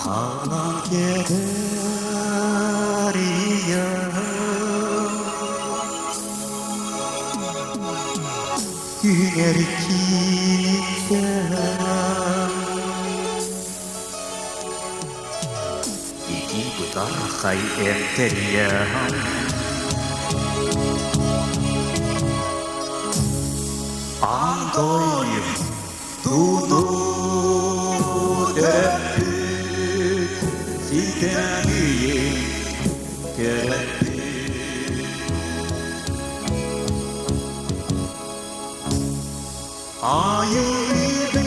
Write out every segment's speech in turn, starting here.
Kalan keder ya Güner kimsen İki budak hay enteriyan Andoy tutu öptük Sidemi görettük Ayıbık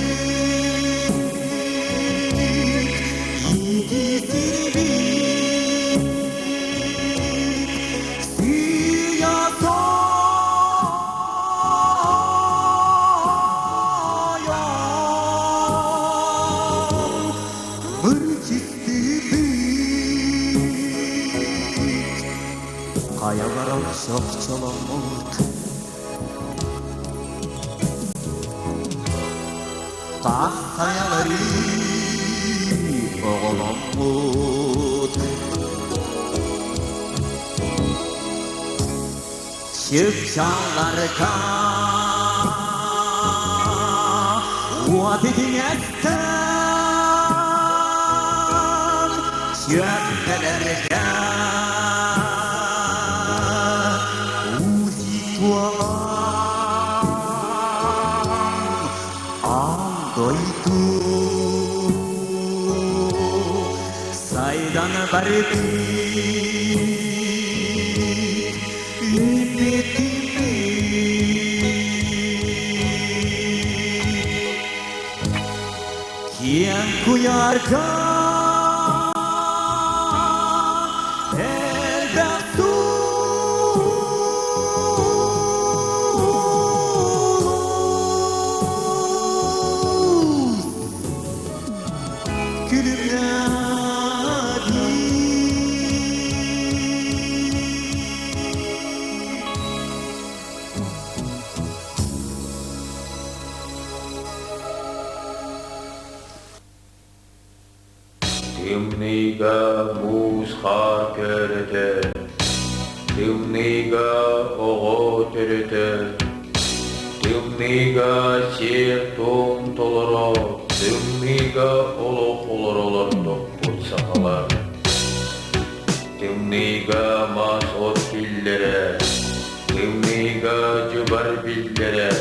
yiğitlik Kayalara çok çalamut Taht kayaları oğlamut Çıkçalarga Vadidin etsen Çöptelerge Andoydu saydan barık ümmetimi Kiyen kuyarga elbette Тымныйга музхар көрөтө, тымныйга ого төрөтө, тымныйга сер том толоро, тымныйга олох олоролор топпут сакалар. Тымныйга мас от киллере, тымныйга жыбар биллере,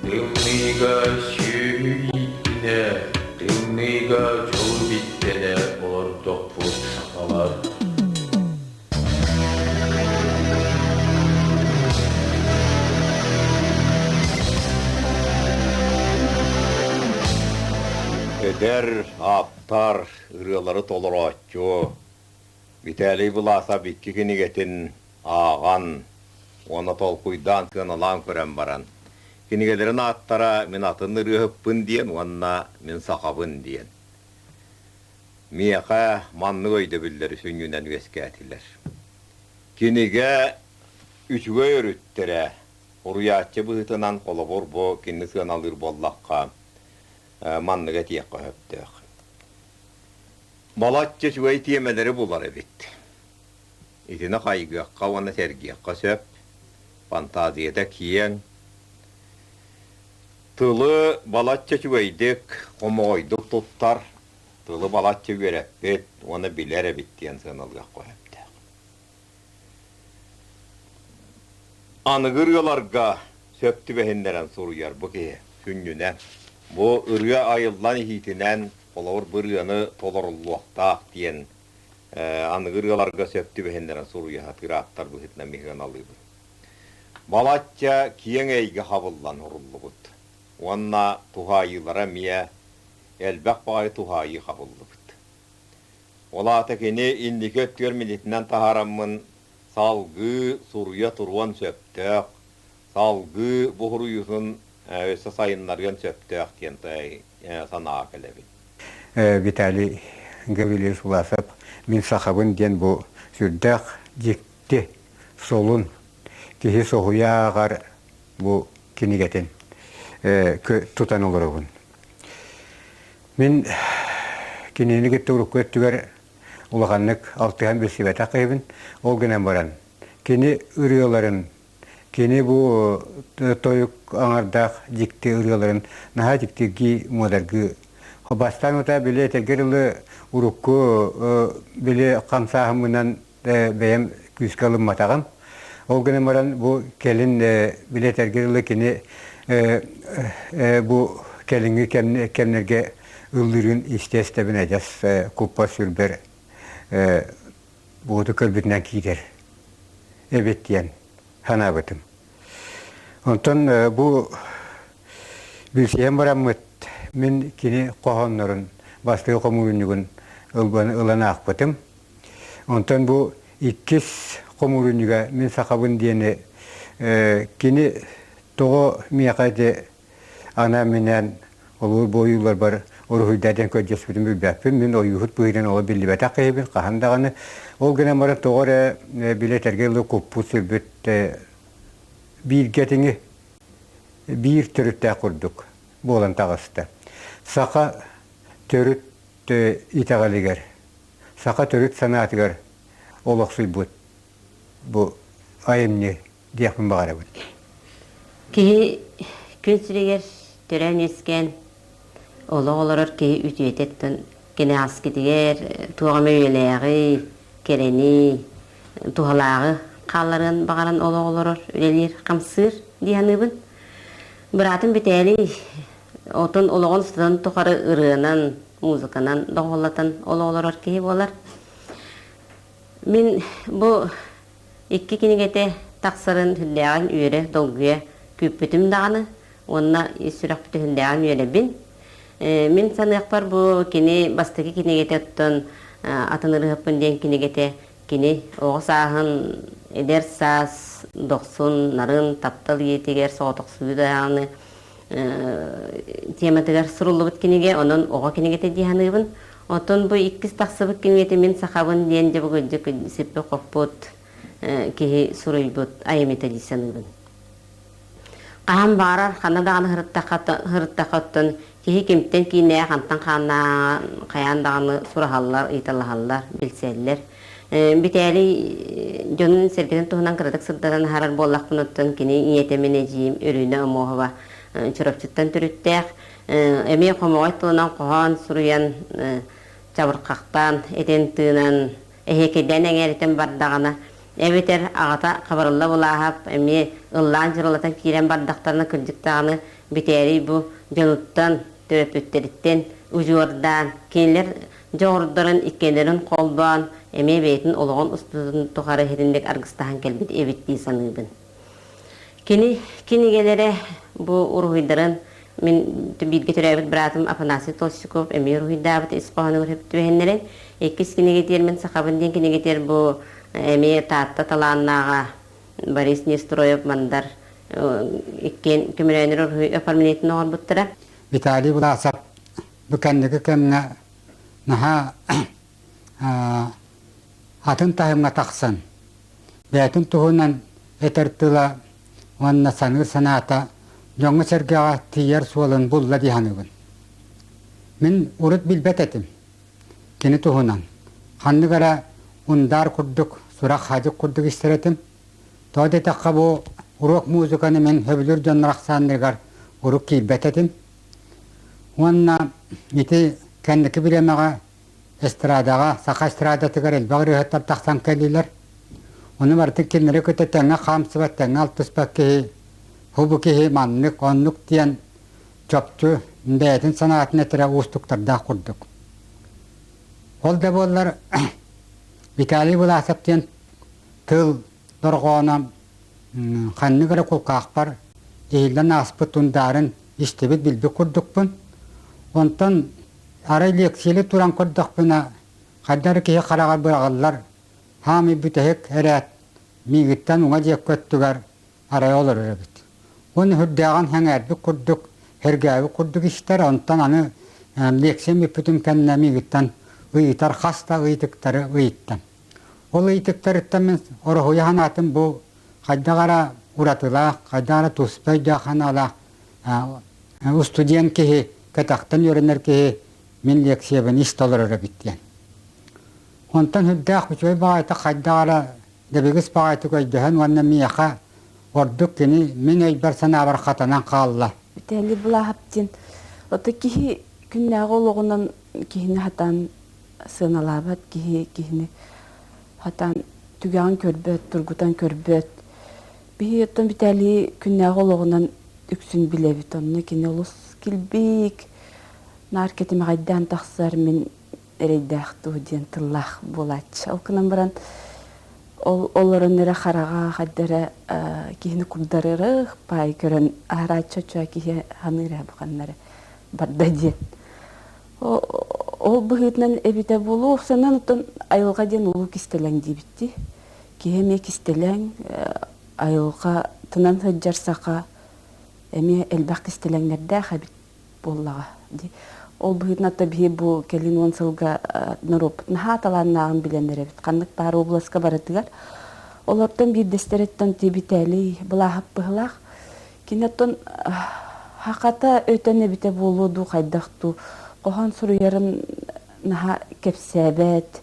тымныйга сүйиттине, тымныйга жол биттене олор топпут сакалар. Eder aptar ırıları tolur atço. Biteli bulasa bikki kinigetin ağan. Ona tolkuydan kınalan kören baran. Kinigelerin attara min atın ırı hıppın diyen, ona min sakabın diyen. Miyaka manlı oydu billeri süngünden veskatiler. Kinige üçüge örüttire. Uruyatçı bıhıtınan kolobor bo kinni sığınalır bollakka. Manlıga tiyakka höptük. Balatça şüvey tiyemeleri bular ebit. İtine kaygıyakka, ona sergiyakka söp. Fantaziyede kiyen. Tılı balatça şüveydik, komoyduk tuttar. Tılı balatça görepet, ona biler ebit diyen sığınalgakka höptük. Anıgır yolarga söptü behenleren soruyar bu ki sünnüne. Bu ırıya ayıldan ihitinen olawur bırıyanı tolorulluaqtaq diyen anıgır yolarga söptü behenleren soruya hatıra attar bu hitne mihigan alıbı. Balatça kiyen eygi havıllan horullugut. Onna tuhayılara miye elbaq bağı tuhayı havullugut. Ola tekini indiköt görmeditinden taharamın salgı soruya turvan söptük. Salgı buhuruyusun öse sayınlaryan söptük diyen sana kelebin. Vitali Gavilis ulasıp min sahabın diyen bu sürdük dikti solun. Kihi sohuya agar bu кинигетен тутан олорогун. Мен кинини геттурук көттүгөр улаганнык алтыхан бесибета кайбын ол генен баран. Кини үрүөлөрүн кини бу тоюк аңардак жикти үрүөлөрүн наха жиктиги модаргы бастан ута биле тегерилы урукку биле камсаамынан бем күскалым матагам. Ол генен баран бу келин биле тегерилы кини бу келинги кемнерге ылдырын истестебин ажас куппа сүрбер бууту көлбүтүнөн кийдер эбеттиен ханабытым. Онтон бу билсиен бараммыт мен кини кохоннорун бастыы комурунугун ылана акпытым. Онтон бу иккис комурунуга мен сакабын диэни кини того миякайде ана менен олур боюлар бар орухуйдаден көджеспүтүм билбеппин мен оюхут быйрын ола билибет акыйбын кахандаганы ол генен бара тогоре билетерге куппу сүлбүт биргетиңи бир төрүттө курдук болан тагыста сака төрүт итагалигер сака төрүт санаатыгар олоксуйбут бу айымны диякпын багарабыт ки күнсүрегер төрөн өскен олорор ки үтүететтен кене аскетигер тугам өйлеги керени тухалагы калларын багаран олорор үлелер камсыр дияныбын биратын бители отун ологон устан тухары ырынан музыканан доголлатан олорор ки болар мен бу икки кинигете таксырын хүлляган үйрө долгуя күппүтүм даганы онна сүрөкпүтү хүлляган үйрөбин мен саныакпар бу кини бастыгы кинигете оттон атынырыппын ден кинигете кини оғысағын эдер саас доқсын нарын таптал етегер соғытықсуы дағаны тематыгар сұрулы бұт кинеге онын оға кинегете дейханыбын отын бұ иккіс тақсыбыт кинегете мен сақабын ден де бұгыджы сеппі қоппыт кеге сұруй бұт айымета дейсаныбын қаған бағарар қанадағаны хырыттақаттын кеге кемттен кейіне қантан қаяндағаны сұрахаллар, италахаллар, білселлер битәли жонун сергеден туһунан кырдык сырдаран харар боллакпын оттон кини иетемене жиим өрүнө омоова чурапчыттан түрүттәк эме комогой туунан кохон суруян чабыркактан этен тыынан эхекеден эңеритен бардагана эбетер агата кабарылла булахап эме ыллаан жырылатан кирен бардактарына кырдыктаганы битәли бу жонуттан төрөпүттериттен ужуордан кинилер жогордорун иккенерин колбан эме бейтин ологон устудун тухары хириндек аргыстахан келбит эбитти саныбын. Кинигелере бу урухуйдарын мен бирге төрөбүт братым Афанасий Толщиков эме урухуйдабыт испоханы урхептүбэхеннерен эккис кинигетер мен сахабын ден кинигетер бу эме таатта талааннага Борис Нестроев мандар иккен көмөрөнөр урухуй оформлейтин огорбуттара. Виталий Власов буканнеге кемне наха атын тахымга таксан. Бәтін туһунан этертыла ванна саныр саната жоңы сергега тияр суолын булла диханыбын. Мен урут билбет этим. Кени туһунан. Ханныгара ундар курдук, сурак хажык курдук истеретим. Тоде такка бу урок музыканы мен хөбүлүр жонраксандыргар урук кийбет этим. Ванна ити кенники билемага эстрадага, сака эстрада тигер элбагыр хөттар таксан келилер. Оны бартык кинере көтөтөңө камсыбат теңе алтыспакки хубуки маннык оннук тиен чопчу бээтин санаатын этире устуктарда курдук. Ол да боллар Виталий Власов тиен тыл доргоона ханныгыра кулкаакпар эйлден аспыт ундарын иштебит билби курдукпун. Онтон арай лекциялы туран курдукпуна каддар кие карагар бырагаллар хами бүтехек эрет мигиттен уңа жек көттүгер арай олар өребит. Оны хүрдәган хәңәрбі курдук, хергәбі курдук иштер, онтан аны лекция мепүтім кәнне мигиттен ыйтар хаста ыйтыктары ыйттан. Ол ыйтыктарыттан мен орхуя ханатын бу каддагара уратыла кайдара туспай жаханала студент кеһи катактан йөренер кеһи мен лекциябын истолорора биттен. Онтан хүддәх бүчөй багайта кайдара дебегис багайта көйдөһөн ванна мияха ордук кини мен өйбәр санабар хатанан калла. Битәли булаһаптин. Ота киһи күннәгә ологунан киһине хатан сыналабат киһине хатан түгән көрбөт, тургутан көрбөт. Бихиеттен битәли күннәгә ологунан үксүн билебит онны кини олус килбик. Наркети магайдан тахсар мен рейдахту ден тыллах булач. Алкынан баран оларын эре харага хаддара киһине кубдарырых пай көрөн арачача киһи ханыра баканнары барда ден. Ол быһытнан эбите болу санан тон айылга ден улу кистелең дибитти. Киһеме кистелең айылга тынан хаджарсака эме элбак кистелеңнердә хабит боллага ди. Ол быһытна табии бу келин онсылга нароп нахаталаннагын биленнер бит. Каннык бар областка баратыгар. Олардан бир дестереттен тибители булахып быһлах. Кинеттен хаката өтөне бите болуду кайдакту. Кохан суруярын наха кепсебет.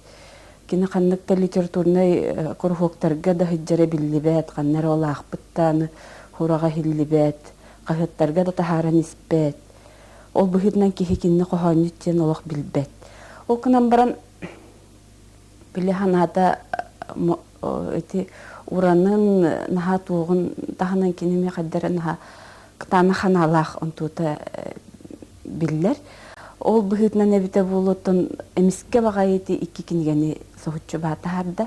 Кини каннык литературный курхоктарга да хиджере биллибет, каннар олах быттаны хурага хиллибет, кахыттарга да тахаран испет. Ол быһытнан киһи кинни кохоннуттен олох билбет. Ол кынан баран билеханата эти уранын наха тугун таханан кинеме каддара наха кытана ханалах онтута биллер. Ол быһытнан эбите болуттан эмиске багайыты икки кингени сохучу батаарда.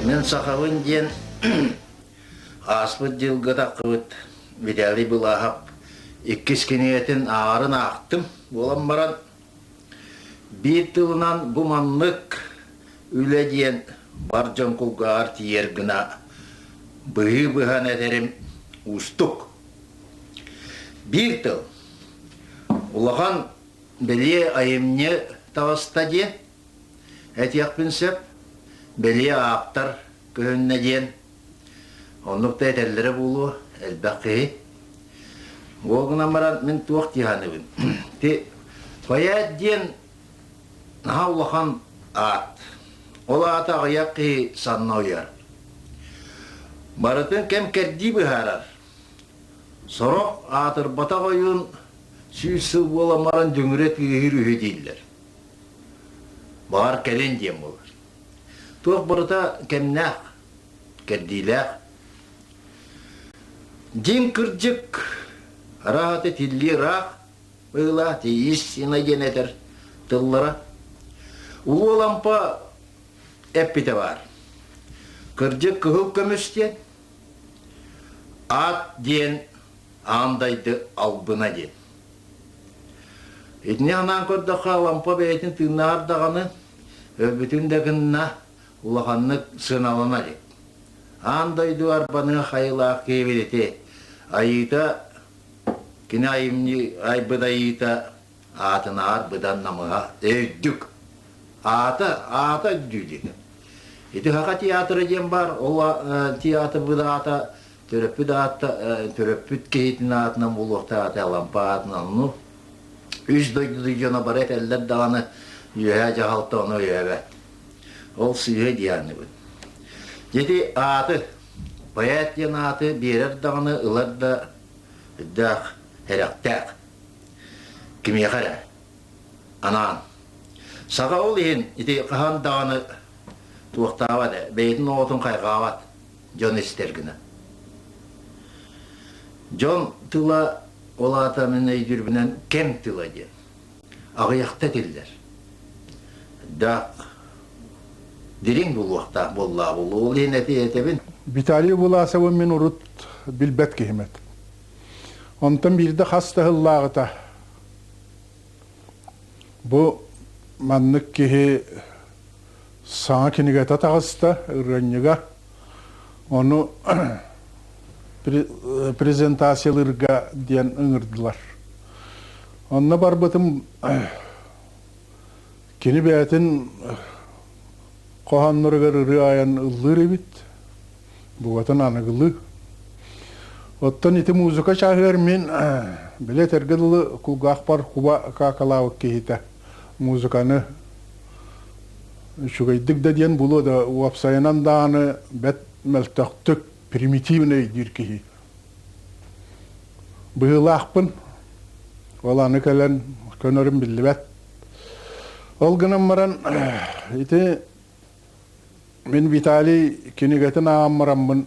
Мен сақауын ден аспыт жылғы таққыбыт бедәли бұлағап иккіс кенетін ағарын ақтым. Болам баран бір тылынан бұманлық үлі ден бар жон құлғар тиергіна бұғы-бұған әдерім ұстық. Bir tıl. Улахан беле айымне таваста ден. Әтияқ пінсеп, беле ақтар көхінне ден. Онлықта әтәлері болу, әлбәқи. Олғынан баран мен туақ дияны бін. Паят ден наға улахан ат. Ол аты ағияқи санна ойар. Барытын кәм кәрді бұхарар. Сорақ атыр бата қойын сүйісі боламарын дөңірет үйір үйі дейділер. Бағар кәлен дем болар. Тоқ бұрыта кәмнәқ, кәрдейләқ. Дем күрджік, рағаты тілі рақ, ұйла тейіс сина генетер тыллара. Ұлы олампа әппеті бар. Күрджік күхіл көмістен, ат ден андайды албына ден. Етіне анан көрдіға лампа бәйтін тыңна ардағаны өбітіндігінна ұлағанны сыналына ден. Андайды арбаны қайлақ кебедете. Айыта, кені айымны айбыда айыта атын арбыдан намыға өйдік. Ата дүйдегі. Еті қақа театры ден бар, ол театр бұда ата төрөппүт кейтин атынан булуқта аты лампа атынан үз дойды жона бар әт әлдер дағаны үйе жағалты оны үйе. Ол сүйе дияны бұл. Жеті аты, баят ден аты берер дағаны ұлар да үддәқ, әрәқтәқ. Кіме қара? Анан. Саға ол ең, қаған дағаны туықтавады, бәйтін оғытын қайғават, жон істергіні. Жон тыла олата мен өйдірбінен кем тыла ден. Ағияқта тілдер. Дақ дирин бұл уақта болла болу. Ол ең әтебін. Виталий Буласовы мен ұрыт білбәт кехімет. Онтан бірді қасты ғыллағыта. Бұ маннық кехе саңа кенігета тағыста ұрғанныға. Оны презентациялырға ден ұңырдылар. Онна бар бұтым кені бәтін қоғаннырғыр ұрайан ұллыр ebit. Бұғатын анығылы. Оттан еті музыка шағыр мен білет әргілі құлғақ бар құба қақалауық кейті. Музыканы шүгейдік да ден бұлы да уапсайынан дағаны бәт мәлтақтық примитивный диркихи. Бұғылақпын, оланы кәлін көнерім білібәт. Ол ғынан маран, еті мен Виталий кенегетін ағаммараммын.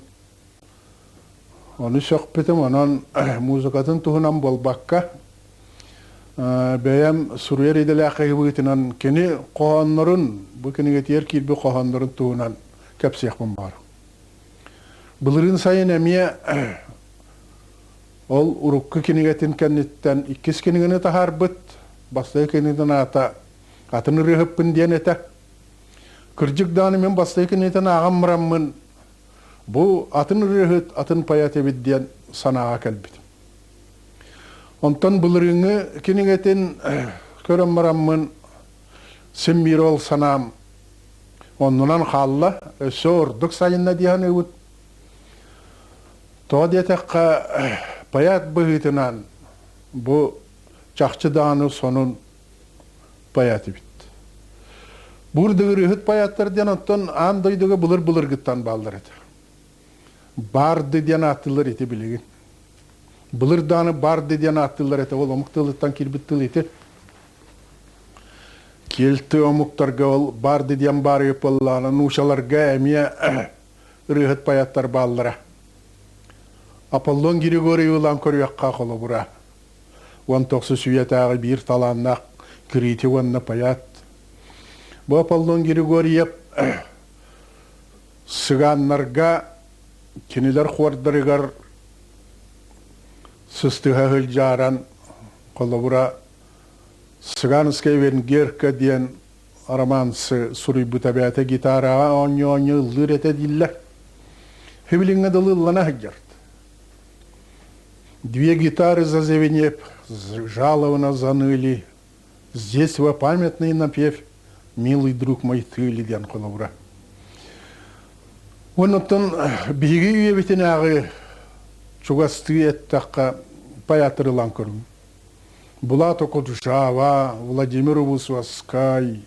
Оны соқпетім, онан музыкатын тұғынан болбаққа. Бәйім сұруер еділі ақығы бұғытынан кені қоғанларын, бұл кенегетер келбі қоғанларын тұғынан кәпсеқпін бар. Бұлырын сайын әмия ол ұрыққы кенегетін кәнеттен иккіз кенегені тахар бұт, бастай кенегетін атын ұрығыппын ден әті. Күрджік даны мен бастай кенегетін ағам мұраммын. Бұл атын ұрығыт, атын паят әбет ден санаға кәлбет. Онтан бұлырыңы кенегетін көрім мұраммын сен бір ол санам. Онынан қалла өсі ұрдық сайынна дейін өт. Тоғадетаққа паят бұғытынан бұл чақчы дағаны сонын паяты бит. Бұрдығыр үхіт паяттар ден оттан андойдығы бұлыр ғыттан балдар еті. Барды ден аттылар еті білеген. Бұлыр дағаны барды ден аттылар еті. Ол омықтылыттан келбіттіл еті. Келті омықтарға ол барды ден бар еп олағына нұшаларға әмия үхіт паяттар балдара. Аполлон Григорий улан көріяққа қолы бұра. Он тоқсы сүйетағы бір таланнақ кірейте онына паят. Бұл Аполлон Григорий сыганнарга кинилер хуардарыгар сыстыга хылжаран колобура сыганская венгерка диен романсы суруй бутабята гитара оньо лырете диллер хевлинга дылылана хыджарт. Две гитары зазвенев, жалобно заныли. Здесь во памятный напев «Милый друг мой, ты ли ден колобура». Онуттан биги үйебитинағы чугасты еттаққа паятырылан көрім. Булат Окудушава, Владимир Вусваскай,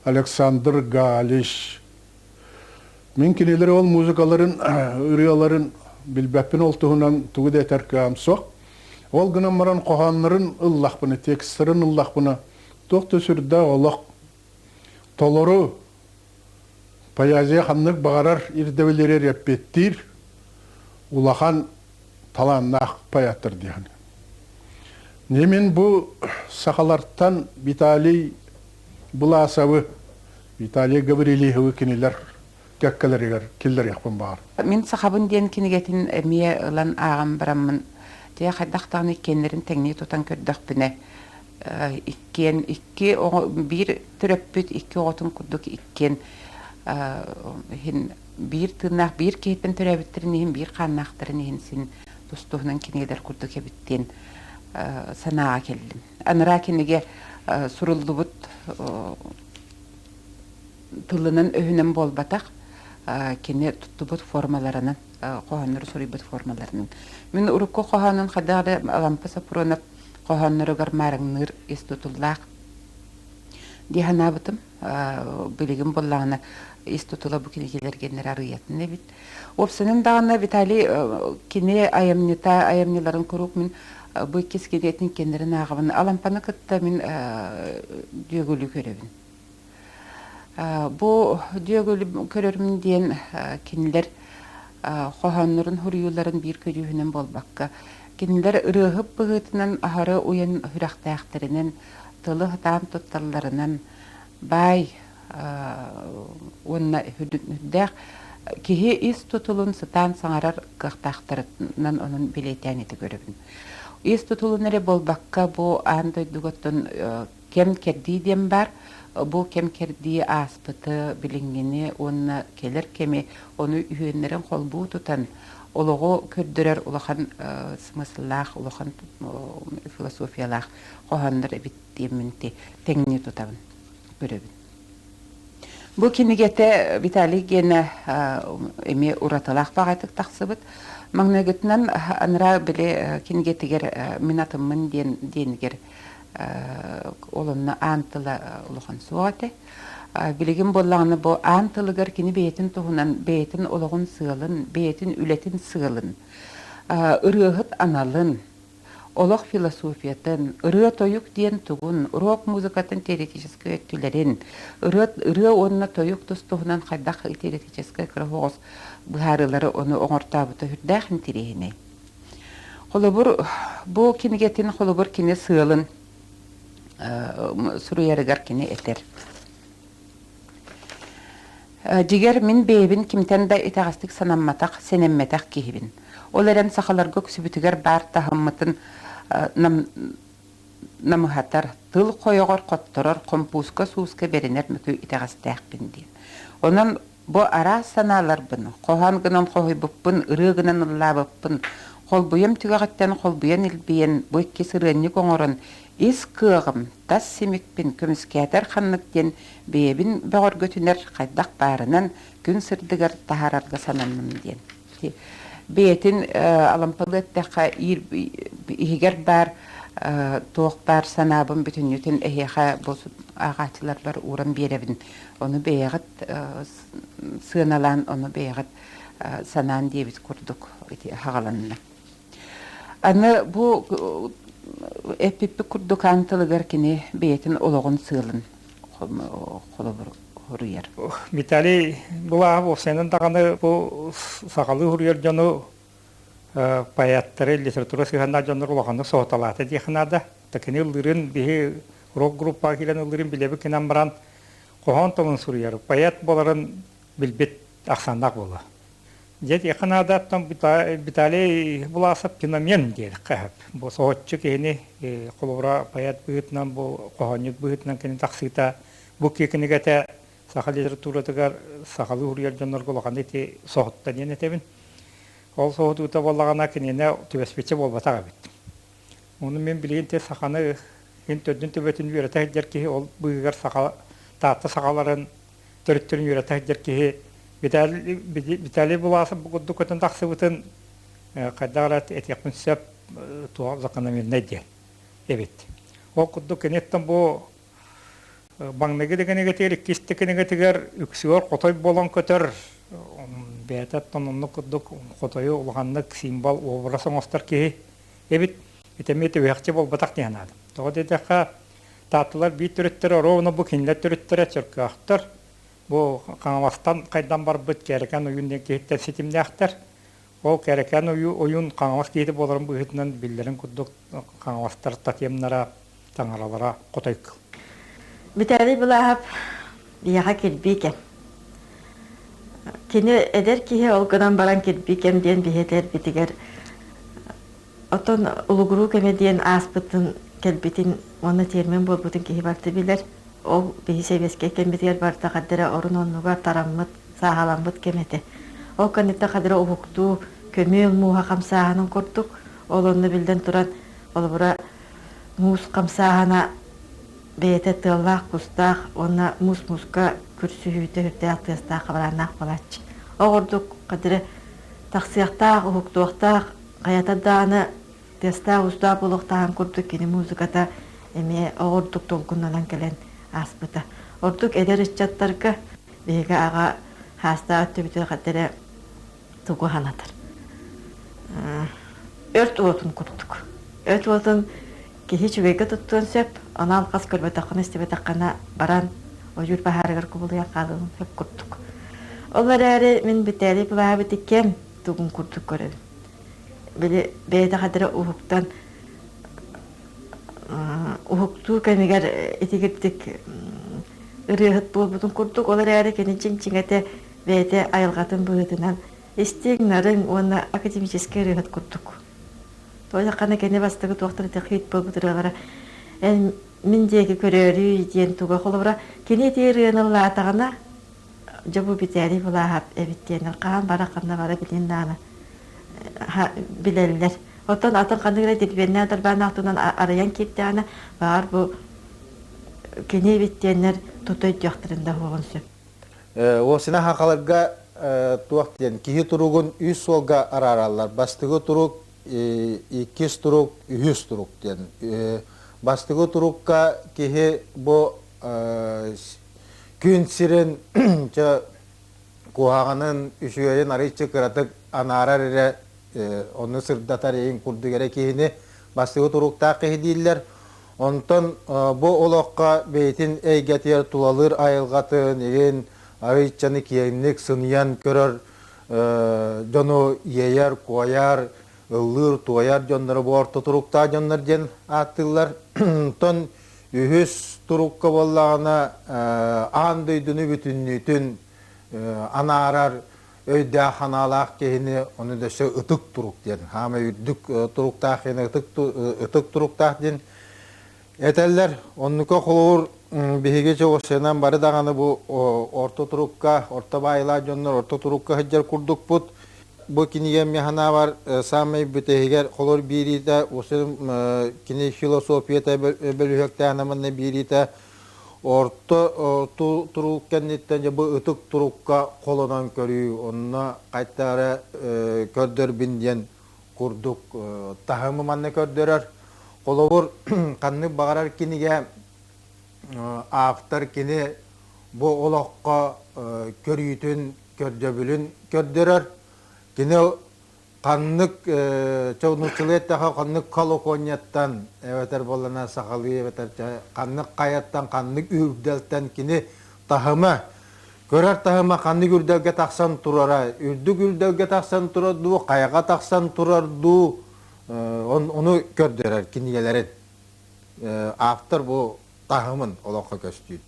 Александр Галиш. Мен кенелер ол музыкаларын, ырыяларын билбәппен олтуғынан туғыда тәркәм соқ. Ол гына маран қоғанларын ыллақпыны, текстарын ыллақпыны тоқты сүрді олақ. Толору паязия қаннық бағарар ирдевелерер еппеттір, улахан таланнақ паяттыр дейін. Немен бұл сақаларттан Виталий бұл асабы, Виталий Гаврилиевы кенелер кәккелерігер, келдер яқпын бағар. Мен сақабын ден кенегетін әмие ұлан ағам бірамын. Те қайдақтағын еккенлерін тәңне тұтан көрдіқпіне. Bir töröppüt, iki otun kurduk ikken. Bir tırnaq, bir kehitten töröbüttirin, bir qannaqtırın, sin dostuğundan keneler kurduk ebitten sanağa keldim. Anıra kenege suruldu bud tılının öhünen bol bataq, kene tuttu bud formalarının, qoğanları soruy bud formalarının. Min urukko qoğanın qadağda alampasa puronap, qoğanları garmarınır istutullaq. Dihanabıtım, biligim bollağına istutula bu kinegeler genler arıyatın ne bit. Opsının dağına Vitali kine ayamniların kuruk min bu ikis gidetin kendirin ağabın alampanı kıtta min düğülü körevin. Bu düğülü körevin diyen kineler qoğanların huriyuların bir körühünen bol bakka. Kineler ırığıp bığıtından ahara uyan hüraqtağıtlarının tılı hıtam tuttallarının bay onna hüddəq kihi is tutulun sıtan sangarar qıqtaqtırından onun biletyaneti görübün. Is tutulun ere bol bakka bu anday dugatın kem kerdi dem bar, bu kem kerdi aspıtı bilingini onna kelir kemi onu üyenlerin kolbu tutan oluğu kördürer ulağan smısıllaq, ulağan filosofiyalaq qoğanlar ebittiyeminti tengni tutabın görübün. Bu kinigete Vitali gene emi uratalaq bağaytık taqsıbıt. Magnagıtnan anıra bile kinigetiger minatımın deniger olunna antıla uluğan suğate. Biligim bollağını bu antılıgar kini beyetin tuğunan, beyetin uluğun sığılın, beyetin ületin sığılın. Irığıt analın, oluq filosofiyatın, ırığı toyuk diyen tuğun, rock muzikatın teoretический öttülerin, ırığı onunla toyuk tustuğunan qaydaq teoretический kırhoğuz bıharıları onu oğurtabıta hürdağın tirihine. Bu kinigetin xolubur kini sığılın, suru yarıgar kini eter. Diger min beybin kimten da itağastık sanammataq, senemmetaq kihibin. Olaren saqalar gök sübütüger bar tahammıtın namıhatar, tıl koyuğur qotturur, kompuska suuska beriner mükü itağastaq bin diyen. Onun bu ara sanalar bunu, qoğan gınan qoğuy buppun, ırığı gınan ılla buppun, qol buyam tügağıttan qol buyan ilbiyen, bu ikki sırığını qoğurun, is kığım, tas simikpin, kömüskəter xanlık den, beyebin bağır götüner, qaydaq barınan, gün sırdıgar tahararga sananmın diyen. Beyetin alampalı ettəqa ihiger bar, toğ bar sanabın bütün yütün eheqa bozut ağaçlar var uğran berevin. Onu beyeğit sığınalan, onu beyeğit sanan diye biz kurduk hağalanına. Anı bu epipi kurduk antılıgar kini beyetin oluğun sığılın huruyar. Vitali bulağı bu senin dağını bu sağalı huruyar canı payattırı literatüra sığınlar canı oluğunu soğutalatı diyekhanada. Takini ılırın bihi rock grupa kilen ılırın bilebi kinan baran qoğan tolun suruyar. Payat boların bilbet ақсандақ болу. Жет яқынадаттан біталі бұласып феномен деді қағып. Бұл соғытчы кейіні қолуыра паят бұғытынан, бұл қоғанет бұғытынан кені тақсыйта бұл кекінігі әті сақал литературатығар сақалы ұрияр жонлар қолағанды те соғытта ден етебін. Ол соғыт ұта болағана кенені төбеспетсе болбатаға бет. Оны мен білген те сақаны ен төддің төбетін үйреті әдер кейі ол бұғығар татты сақаларын түріттерін үйреті әдер кейі Битали буласы бұғыдды көтін тақсы бұтын қайдағарат әтеқпін сөп туғап зақанамен нәден. Эбет. Ол құдды кенеттен бұл баңнығы дегенеге тегелік кесті кенеге тегер үксігер қотой болан көтір. Бәйтәт тонынны құдды қотойы ұлғанлық символ образың остар кейі. Эбет, етеметі өяқчы бол бұтақ дейін ады. Тоғы дедеқа татылар бей түріттері ровны бұл кенлер түріттері чөркі ақтыр. Бұл қаңамастан қайдан бар бұд кәрікен ойынден кейттен сетімде ақтар. Ол кәрікен ойын қаңамас кейті боларын бұғытынан білдерін күдік қаңамастар татемнара таңаралара қотайық. Бітәрі бұлағып бияға келбейкен. Кені әдер кейі олғынан баран келбейкен ден бейетер бітігер. Отын ұлығыру кәме ден аспытын келбетін, оны термен бол бұтын кейі барды білер. Ол бейсебеске кембетер барда қадыра орын онуға тараммыт, сағаламмыт кеметі. Ол қанетті қадыра ұғықту, көмел муға қамсағанын көрдік. Ол оны білден тұран, ол бұра муыз қамсағана бейті тыллақ, құстақ, оны муз-музға күрсі үйті үрді ақтығыстақ қабаранақ болатшы. Ол ордық қадыра тақсияқтақ, ұғықтуақтақ, қаятадағаны тестақ, ұстақ болуқтағын көрдік. Кені музыката әме ордық толқыннан келен аспыта. Ордук эдер иччаттарга беге ага хаста өттүбүтө кадере тугу ханатар. Өрт отун курдук. Өрт отун кихи чүбеге туттуан сөп, ана алқас көлбетақын истебетаққана баран ожур бахарыгар кубулуя қалын сөп курдук. Олар әрі мен бітәлі бұлаға бітіккем тугун курдук көреді. Бейді кадере ухуктан ухуктуу кемигер этигиттик ырыгыт болбутун курдук. Олар әрі кені чиң-чиңете бейте айылғатын бұғытынан истигнарын оны академический ырыгыт курдук. Тойлы қана кені бастығы туақтыр тәқиет болбутырығара мен деги көрөрү диен туга холобра кені тейрыгынылла атағана жабу битәли бұлағап әбіттенір қаған бара қанна бара білен даны білелілер. Оттан атын қандығыра дедбенне адырбаны ақтынан араян кептіғана бар бұл кені біттенер тұтой дияқтырында оғын сөп. Осына хақаларға туақтен кейі тұруғын үй солға араралар. Бастығы тұруқ, иккес тұруқ, үйіз тұруқ ден. Бастығы тұруққа кейі бұл күн сирен қуағының үшуерін арайчы қыратық анарар әрі оны сырдатар ең күрдігері кейіні бастығы тұруқта кейі дейілер. Онтан бұл олаққа бейтін әйгетер тулалыр айылғатын еген арайчаны кейінлік сыниян көрір жону ейер, қойар, ыллыр, туаяр жонлары бұл орта тұруқта жонлар ден аттылар. Онтан үйіз тұруққа болағына андойдыны бүтіннейтін анарар өйдә ханалақ кейіні оны дөші ұтық тұруқ ден. Хама үйдік тұруқтақ кейіні ұтық тұруқтақ ден. Әтәлілер, онныққа қолуыр бігеге жоғысынан бары дағаны бұл орта тұруққа, орта байла жонлар орта тұруққа хыджар күрдік бұд. Бұл кенеген механа бар самай бүтегер қолуыр бейрейді, осы кене философията бөлігекті анамынны бейрейді. Орта тұруқ кәнеттен бұл ұтық тұруққа қолынан көрі, онына қайттары көрдір бінден күрдік тағымы манны көрдірер. Қолуыр қанны бағарар кенеге ақтар кене бұл олаққа көрійтін көрдебілін көрдірер. Кене қаннық чоғнықчылеттіға қаннық колоконияттан әветер болына сақалы әветер қаннық қаяттан қаннық үрделттен кене тағымы көрер тағымы қаннық үрделге тақсан тұрара. Үрдік үрделге тақсан тұрарду, қаяға тақсан тұрарду onu gördürer kiniyelerin aftır bu tahımın olakka göstüğü.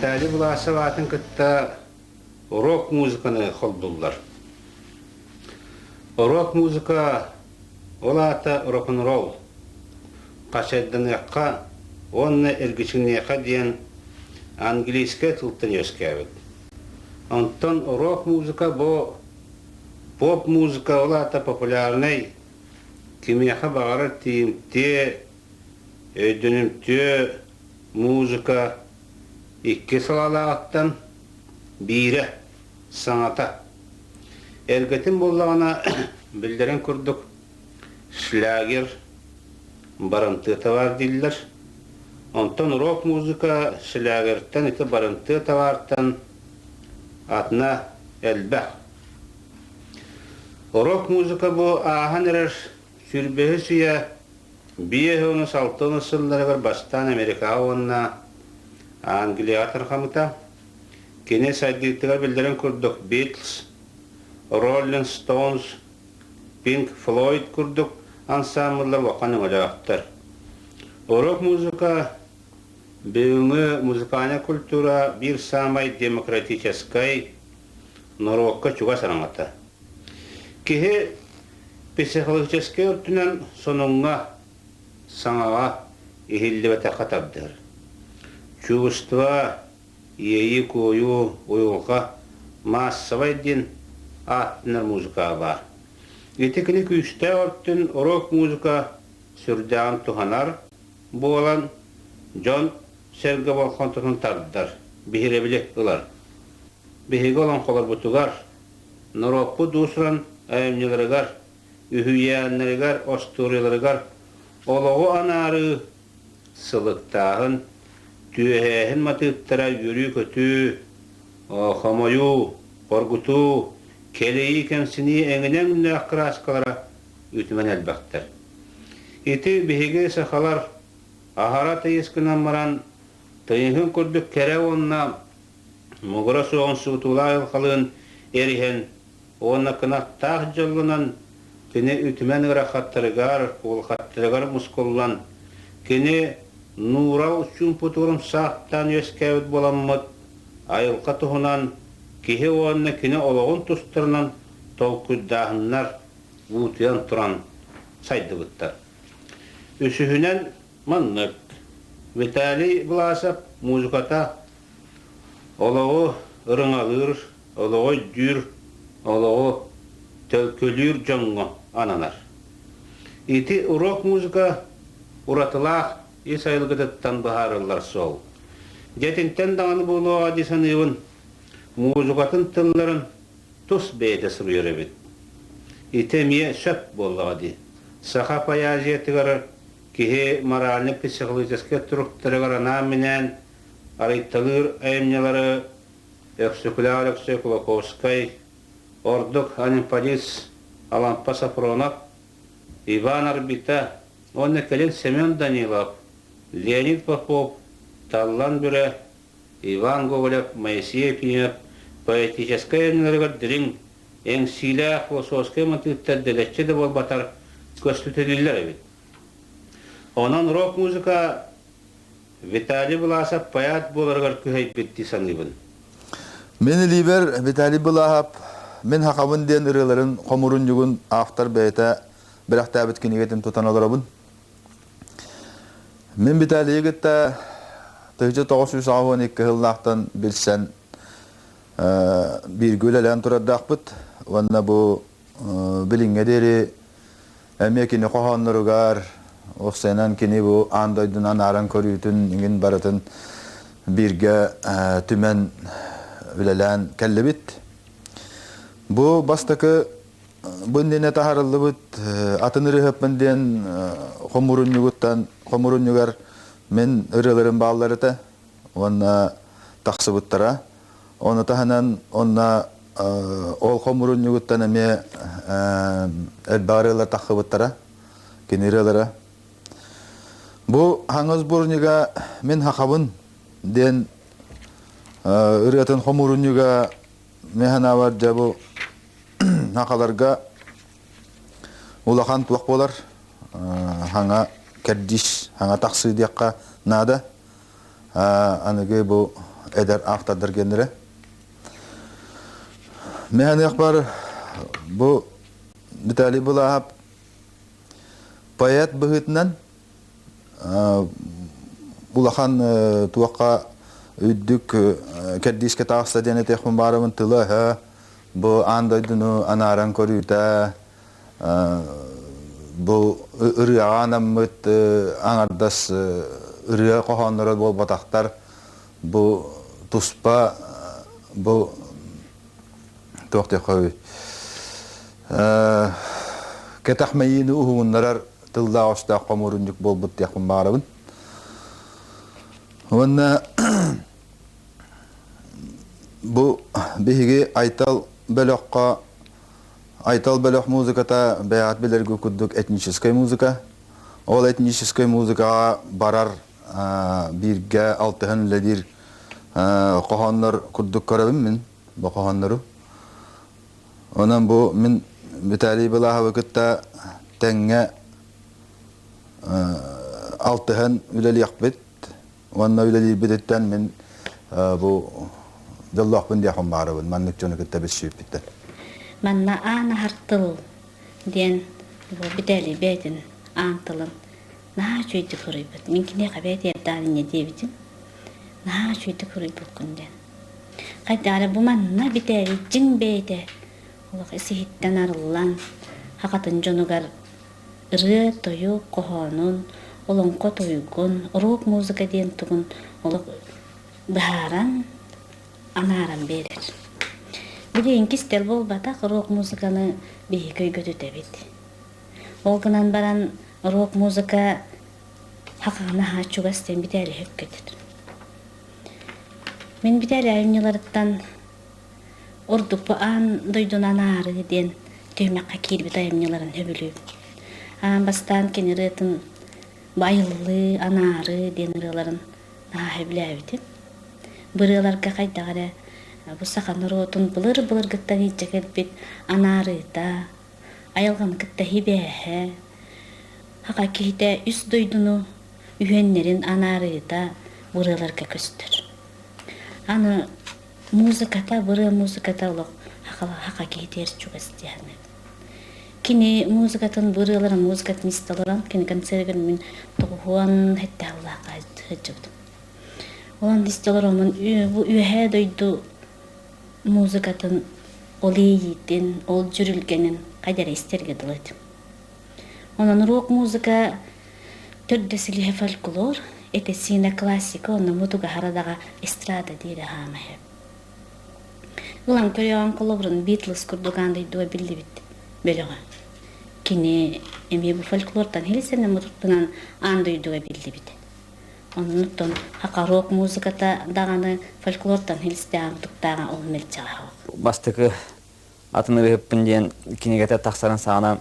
Виталий Власов атын кытта урок музыканы холдулар. Урок музыка олата рок-н-ролл. Қашайдыныаққа, онны әргішінеқа дейін английская тылтын өскәвік. Онтон урок музыка бұл поп музыка олата популярный. Кемеха бағары тиімте, өйдінімте музыка икки салалағаттан бире саңата. Әргетін болағына білдерін күрдік шлягер барынты тавар дейділер. Онтон рок музыка шлягерттен еті барынты тавартан атына әлбәқ. Рок музыка бұл ағын әрір сүрбегі сүйе бие ғыны салтыны сыллары бар бастан Америка ауынна Англия атырқамыта. Кене сайдылтыға білдерін күрдік Beatles, Rolling Stones, Pink Floyd күрдік ансамблар вақаның олағақтар. Рок музыка бүйіңі музыканя культура бір самай демократическай норокка чуға сараңата. Кеге психологическай өртінен соныңға саңаға ихілді бәті қатардыр. Чувства, ейі кою, ойылға массавай ден аттынар музыка бар. Етекіні күшті өрттін рок музыка сүрдіған тұғанар болан Джон Серге болған тұғын тардыдар. Бейірі білек ұлар. Бейгі olan қолар бұтығар. Нұрокпы дұсыран әйімнелерігар, үйіянлерігар, остурилерігар. Олығы анары сылықтағын, түйәхін матыттара үрі көті, қамайу, қоргуту, келеyi кәмсіні әңінен үні аққырасқалара үтімен әлбәқтір. Еті бейгі сақалар ағара тайыскынан маран тайығын көрдік кәрі онына мұғыра соғын сұғытула алқалығын әріген онына қынақтақ жолынан кені үтімен ғырақаттырығар, олқаттырығар мұсколлан кені нұрал үшін бұтығырым сақтан өскәуіт боламмыд айылқа тұғынан кеге онына кені олығын тұстырынан толқыдағынлар бұтыян тұран сайды бұттар. Үсіхінен маннық. Виталий Власов музыката олығы ұрыңалыр, олығы дүр, олығы төлкөлір жоңғы ананар. Ити урок музыка уратылақ ес айлығыдыттан бағарылар сол. Жетінтен дағаны болу адисан үйін музыкатын тылларын тұс бейті сұрыр өбіт. Ити мие сөп болу ади. Саха паяжетігар кеге моральный психологический тұрықтырығар анаминен арыйталыр әйімнелері Евсюкуляр Евсюкулаковскай, Ордук Анимпадис, Алампа Сафронов, Иван Арбита, он келен Семен Данилов, Леонид Попов, Таллан Бюре, Иван Гоголев, Моисей Пинев, поэтическая әйімнелерігер дірің ең силә философская мотивтер делетче де бол батар көстүтелілер әбет. Онан рок музыка Виталий Власов паят боларғар күхейт бетті саныбын. Мен либер Виталий Власов мен хақабын ден ұрыларын қомырын жүгін автор бәйті бірақ тәбіт кенегетін тұтан оларабын. Мен Виталий егітті 1992 жылнақтан білсен bir gülelen turadaq bit. Vanna bu bilingederi emekini qohanlırugar ofsenan kini bu andaydınan aran körütün ingin baratın birge tümen ülelen kellebit. Bu bastakı bundine taharıllı bit atınırı hepmenden komurun yugar men ırıların bağları da vanna taqsı bittara. Onu tahanan onna ol komurun yuguttan eme elbarılar takıbıttara kiniralara. Bu hangız burniga men hakabın den ırıtın komurun yuga mehana var bu hakalarga ulakan tuak bolar hanga kerdiş hanga taksı diyakka nada anıge bu eder aktadır genere. Mehane akbar bu bitali bulahap payat bıhıtnan bulahan tuaqa üddük keddiske tağsta dene tekun barımın tıla ha bu andaydını anaran koruyuta bu ırığa namıt anardas ırığa kohanlara bol bataktar bu tuspa bu toqte qoy ketahmayini uhunlar tılda osta qomurunjuk bolbut yakın barabın Ona bu bihigi aytal belok muzikata beyat belirgi kudduk etnическая muzika. Ol etnическая muzika barar birge altıhan ledir qohanlar kudduk karabim min bu qohanları. Ondan bu min bitali bilaha vakitta tenge altıhan üleli yakbet. Wanna üleli bidetten min bu dallah bin diyahum barabın manlık çonu kitta besşiyip bitti. Manna ana hartıl diyen bu bitali beytin antılın naha çöydü fırıybıt. Minkine kabet yerdanın ne diyebitin naha çöydü fırıybıt günden. Kaydara bu manna bitali cin beyde olaq isihitten arılan hakatın jonugar ırı toyu kohonun olonko toygun rock muzika diyen tugun olaq baharan anaran berer. Bileyin kistel bol batak rock muzikanı bir köy götütebit. Olgunan baran rock muzika hakana haçugasten biteli hökkedir. Men biteli ayımnyalarıttan orduk bu an doydun anarı diyen tüymek hakir bit ayımnyaların höbülü. An bastan kenirıtın bayıllı anarı diyen rıların naha höbülü Bırılarga kaydağara bu sakanır otun bılır gıttan hiç gelbit anarı da ayılgan gıtta hibehe haka kihite üst doydunu ühenlerin anarı da bırılarga köstür. Anı muzikata bırı muzikata olaq haka kihite yer çok istiyane. Kini muzikatın bırıların muzikatın istaloran kini kansergen min toğuan hette Allah'a hıcıbdım. Olan istiyorlar bu ühe doydu muzikatın ol yiğitin, ol jürülgenin kadar isterge dolaydı. Onun rock muzika tördesili folklor, etesine klasik, onun mutuga haradaga estrada diye hama hep. Ulan körüyan kolobrun Beatles kurdugan doydu bildi bitti. Böyle kini emi bu folklordan helisene mututunan an doydu bildi bitti. Onunutun haka rock muzikata dağını folklordan hilistağın tuktağın olmel çağı. Bastıkı atını rehipin diyen kinegete taksaran sağına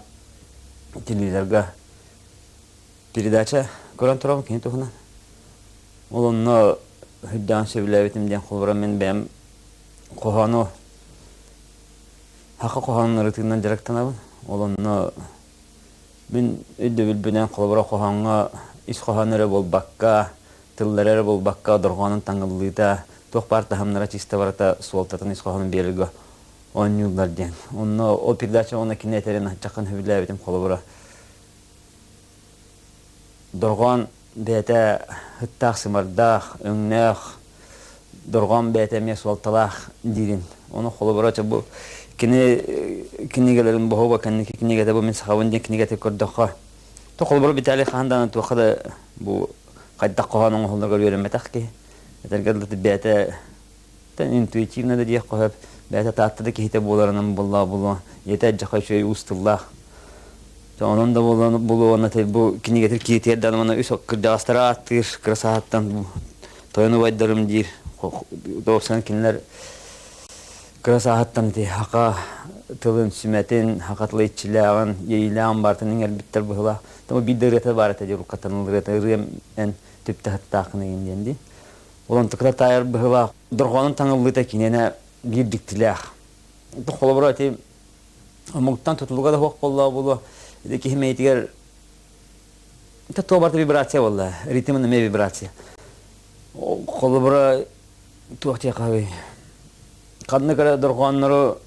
televizorga передача көрөн турам кини тухуна. Олонно хыддан сөйлөбетим диен холбора мен бем кохано хака коханын рытынан жарактанабын. Олонно мен өйдөбүл бенен холбора коханга ис коханыры болбакка тыллары болбакка доргонун таңыллыта тох парта хамнара чиста барата суолтатын ис коханын берилге 10 жылдар ден. Онно о передача оны кинетерин чакан хөбүлөбетим холбора. Доргон бете хыттах сымардах, өңнөх, доргон бете мес волталах дирин. Оны холоборача бу кинегелерин бохоба кинегете бу мен сахабын ден кинегете көрдөккө. То холобор битали хандан туакада бу кайдак коханын холдорго береметак ки. Этергелди бете тен интуитивно да диек коп бете тааттыды кихите боларынан булла ете жакай чөй устуллах. Onun da buluğuna tabi bu kini getir kiyetlerden bana üç kırdastara attır kırasahatan toyunu vaydarım dir 90 kinler kırasahatan di haka tılın sümetin hakatlı iççileğin yeğileğin bartının elbitler buhla ama bir dırıta var ete diyor katanılır ete rıym en tüpte hattağını indendi olan tıkra tayar buhla durğanın tanıldığı tekinene bir diktileğ kolabora ete amuktan tutuluğa da hoq bolla bulu Deki himeytiger ta tobarta vibratsiya valla, ritminin me vibratsiya. Kolobora туахтия кавы. Кадны кара доргоннору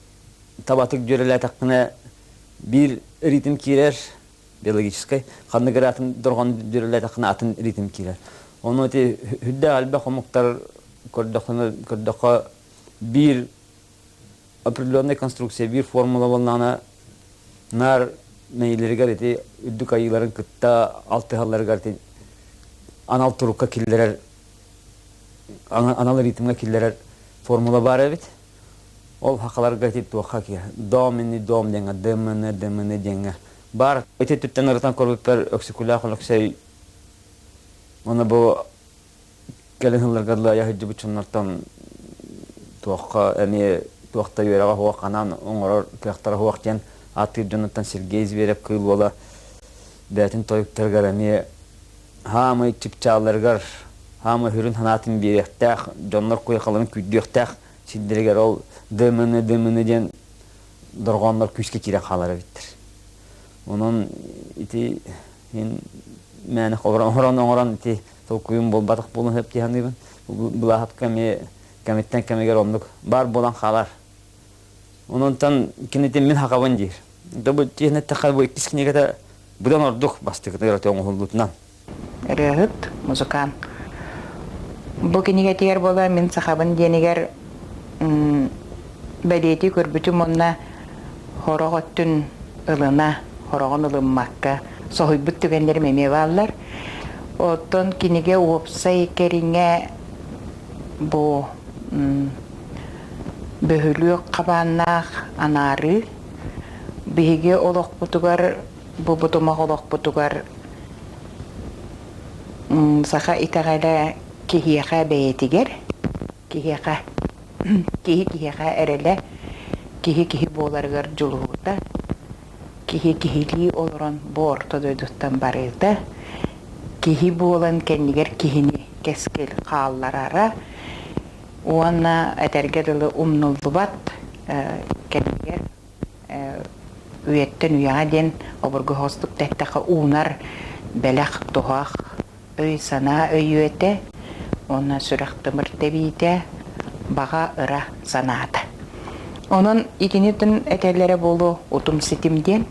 табатык жөреле такына бир ритм кирер биологической. Кадны кара атын доргон жөреле такына атын ритм кирер. Оны те хүддә алба хомуктар көрдөхө бир определенная конструкция, бир формула болнана нар мейлерге эти үддүк айыларын кытта алты халларга эти анал турукка киллерер анал ритмге киллерер формула бар бит. Ол хакаларга эти туакка ки домини дом денга демне денга бар. Эти түттен артан көрбүппер оксикула холоксей. Оны бу келенлерге да яхыжы бучуннартан туакка эми туакта юрага хуаканан оңорор кяктар хуактен Атыр Джонатан Сергей Зверев кыл бола бәтин тойыктаргар эми хамы чипчаларгар хамы хүрүн ханатын беректак жоннор куякаларын күддүктак сиддергер ол дымыны ден доргоннор күскө кире калары биттер. Онун ити ин мәне хорон ити токуйум болбатык болун хеп тияныбын. Булахат каметтен камегер ондук бар болан халар. Онунтан кинетен мен хакабын дир. Дабы тиһне тахабы кискинегә будан ордук бастык дөрөтө оңгулдутнан. Рәхәт музыкант. Бу кинегә тигәр була мен сахабын денегәр бәдети көрбүтү монна хороготтун ылына, хорогон ылынмакка сохойбут дигәннәр меме баллар. Оттон кинегә опсай кериңә бу бөһөлү кабаннах анары биге олох бутугар бу бутума олох бутугар саха итагала кихиха беетигер кихиха эреле кихи боларгар жулуута кихили олорон борто дойдуттан барыта кихи болан кеннигер кихини кескел каалларара уанна этергедылы умнуллубат кеннигер үйеттен уяден обургу хостук тектаха унар белах тухах өй сана өйөте онна сүрәхтымыр тебите бага ыра саната. Онун итинитин этерлере болу утум ситимден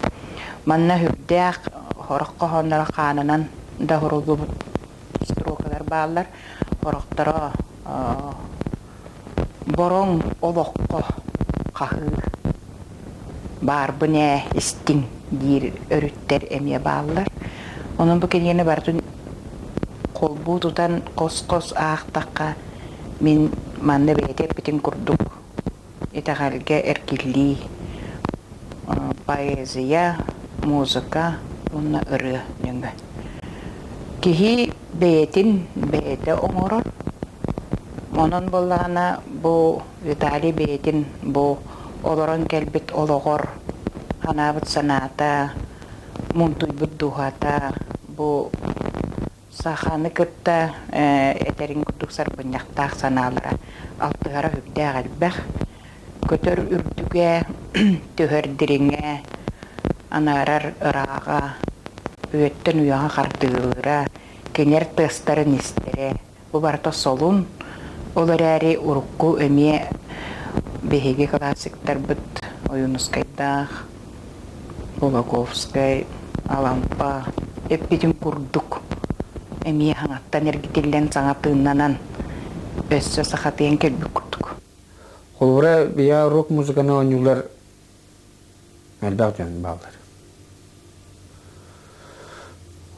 манна хүбдәк хорокко хоннара канынан да хорулу строкалар баалар хороктора борон олокко кахы бар буне истин дир өрүттер эме баалар. Онун бу кенене бартын колбу тутан кос аактакка мен манна бетеп битин курдук. Итагалге эркилли поэзия, музыка, онна ыры ненге. Кихи бете оңорор. Монон боллана бу Виталий бетин бу олорон келбит ологор ханабыт саната мунтуйбут духата бу саханы кытта этерин курдук сарбыньяктаак саналара алтыгара хүбдээ албах көтөр үрдүгө төхөрдириңе анарар ырага үөттен уяга кардыгыра кенер тыстарын истере бу барта солун оларари урукку эме беге классиктар бит Оюнускайдах Булаковскай Алампа эппитин курдук эме хаңаттан эргителлен саңатыыннанан өссө сахатыен келбик курдук. Холура бия рок музыканы оңюлар әлбәк жан балдар.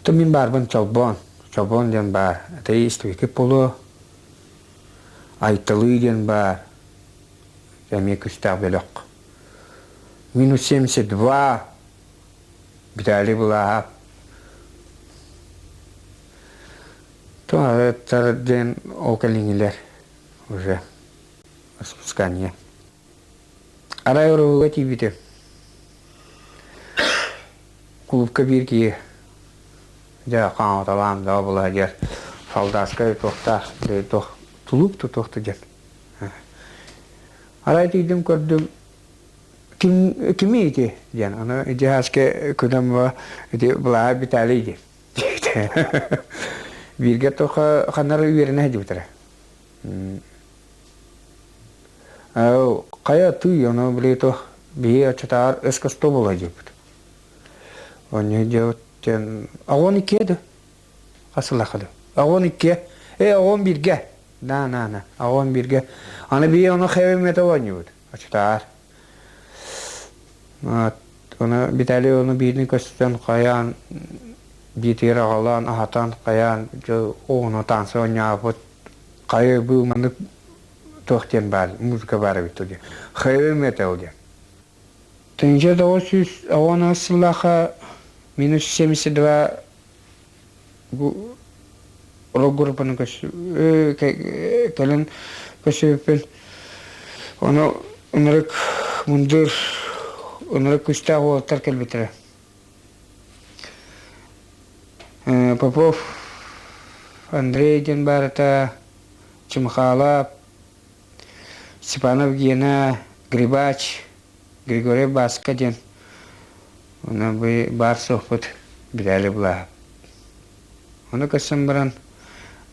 Томин барбын чалбон ден бар. Атеисту екі полу айтылы ден бар. Жәме күстақ бөлік. Минус 72 бітәлі бұлағап. Туалеттар ден окалиңілер уже спускание. Арай орывыға тибіті. Клубка бірге жа қаңаталам да бұла жер. Фалдаска тоқтақ, тулуп тоқты жер. Арай тейдім көрдім. Кім ейді? Аны жахаске көдім бұлаға бітәлі ейді. Бірге тоқы қанары үйеріне әді бітірі. Кая ты, оно, блин, бие чатар эскосто было жепт. Он не делает, а он и кеда, асылахады. А он и ке, а он бирге, на, а он бирге. Аны бие оно хевим это он не будет, а чатар. Оны битали оны бирни көстен каян, битера галан, ахатан каян, оны тансы оняпыт, кая был маны тохтен бар, музыка бар бит тоге. Хевим это оге. Тенже 900 сылаха минус 72 рогурпан кален көсөпен оны унрык мундыр унрык кустагы таркел битре. Попов Андрей ден барата Чимхалап Степанов Гена Грибач Григорий Баскадин, он бы барсов под бедали была. Он касамбран,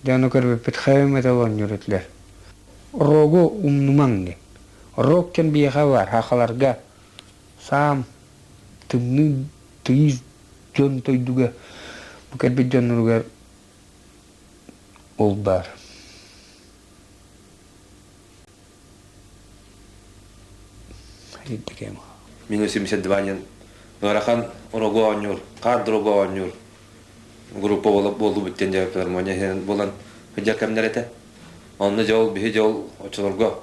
да он корбе подхаем это он юритлер. Рогу умнуманги, рог кен биехавар, хахаларга, сам тымны тыиз жон тойдуга, букер биден ругар олбар. Минус 72 нен Норахан рого анюр, кар рого анюр. Группа болду биттен жай филармония болан хыжа кемнерете. Онны жол бихи жол очолорго.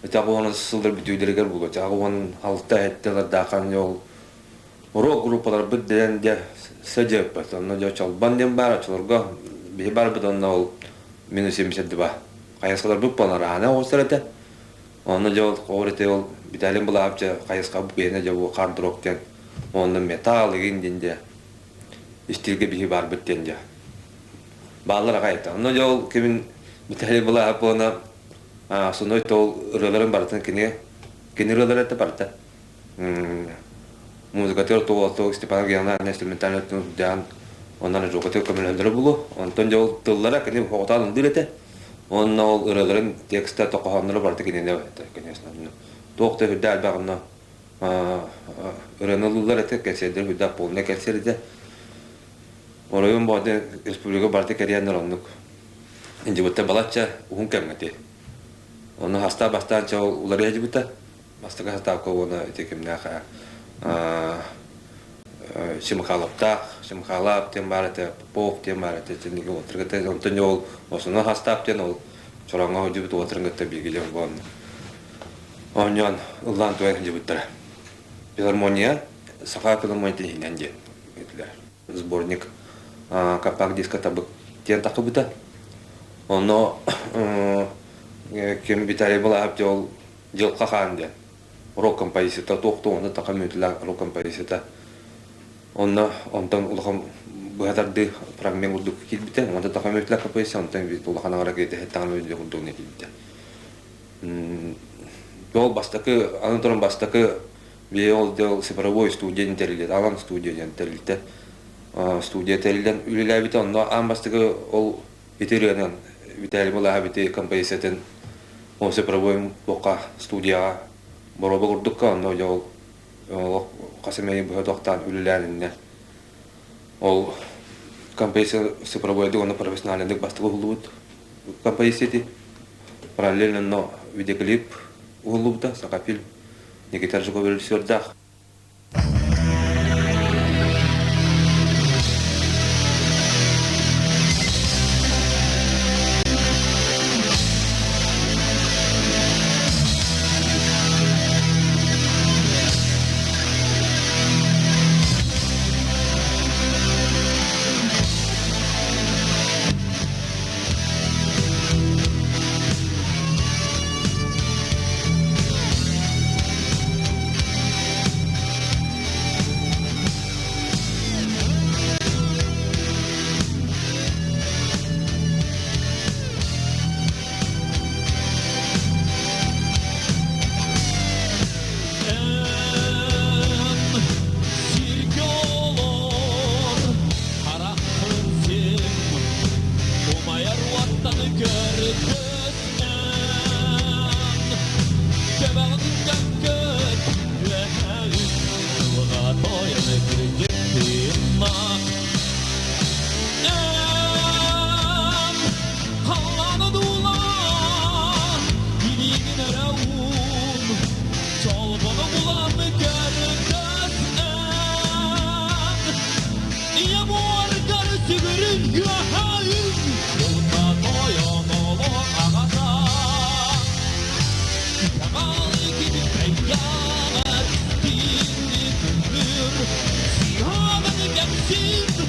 Этагы оны сылдыр бүтүйлергер булго. Жагы он алта эттелер дахан жол. Рог группалар бидден де сыжып бат. Онны жол чалбан ден бар очолорго. Бихи бар бит онны ол минус 72. Каяскалар бүппалар ана осырете. Онны жол қорете ол биталин булапча кайыска бүйене жабу кардроктен онны металл гиндинде истилге бихи бар биттенде баллар кайта онны жол кимин биталин булап она суной тол рөлөрүн бартын кине рөлөрөтө барта музыкатор то Степан Гена инструментальный дан оннан жоготө көмөлөндөрү булу онтон жол тыллара кине хоталын дилете онна ол рөлөрүн текстте токохоннору барты кине конечно Тоқты хүдді әлбағына үренілулар әті кәседер хүдді полына кәседер. Орайын барды республика барды кәрияндыр онлық. Инжі бұтта балатша ұғын кәмгеті. Оны хаста бастанча олар ежі бұтта. Бастыға хаста көй оны өтекімді Шымхалап тем бар әті, Попов тем бар әті. Отырғыты онтын жол осыны хастап тен ол чораңға өжі бұт отырғыты білгілер болны. Оньон улан туэн жибуттар. Филармония, Саха филармония тенхиненде. Сборник капак диска табык тен такыбыта. Оно кем битари была аптел жылка ханде. Рок композиция токту оны такамытла рок композиция. Онно онтон улхам бухатарды фрагмент урдук китбите. Онда такамытла композиция онтон бит улхана аракете хеттан өйдө урдук китбите. Ол бастакы, анатуран бастакы бейол дел сепаровой студия интерлит, алан студия интерлит, студия терилден үлеләбите, онда ан бастакы ол итериянан, витали была бите композициятен, он сепаровой бока студияга, бороба курдукка, онда жол касымей бөхөтоқтан үлеләнинне. Ол композиция сепаровойды, оны профессиональный бастакы hulubut композицияти, параллельно, но видеоклип, улубда, сака фильм, Никита Жукович режиссердах. Sihanen gemsin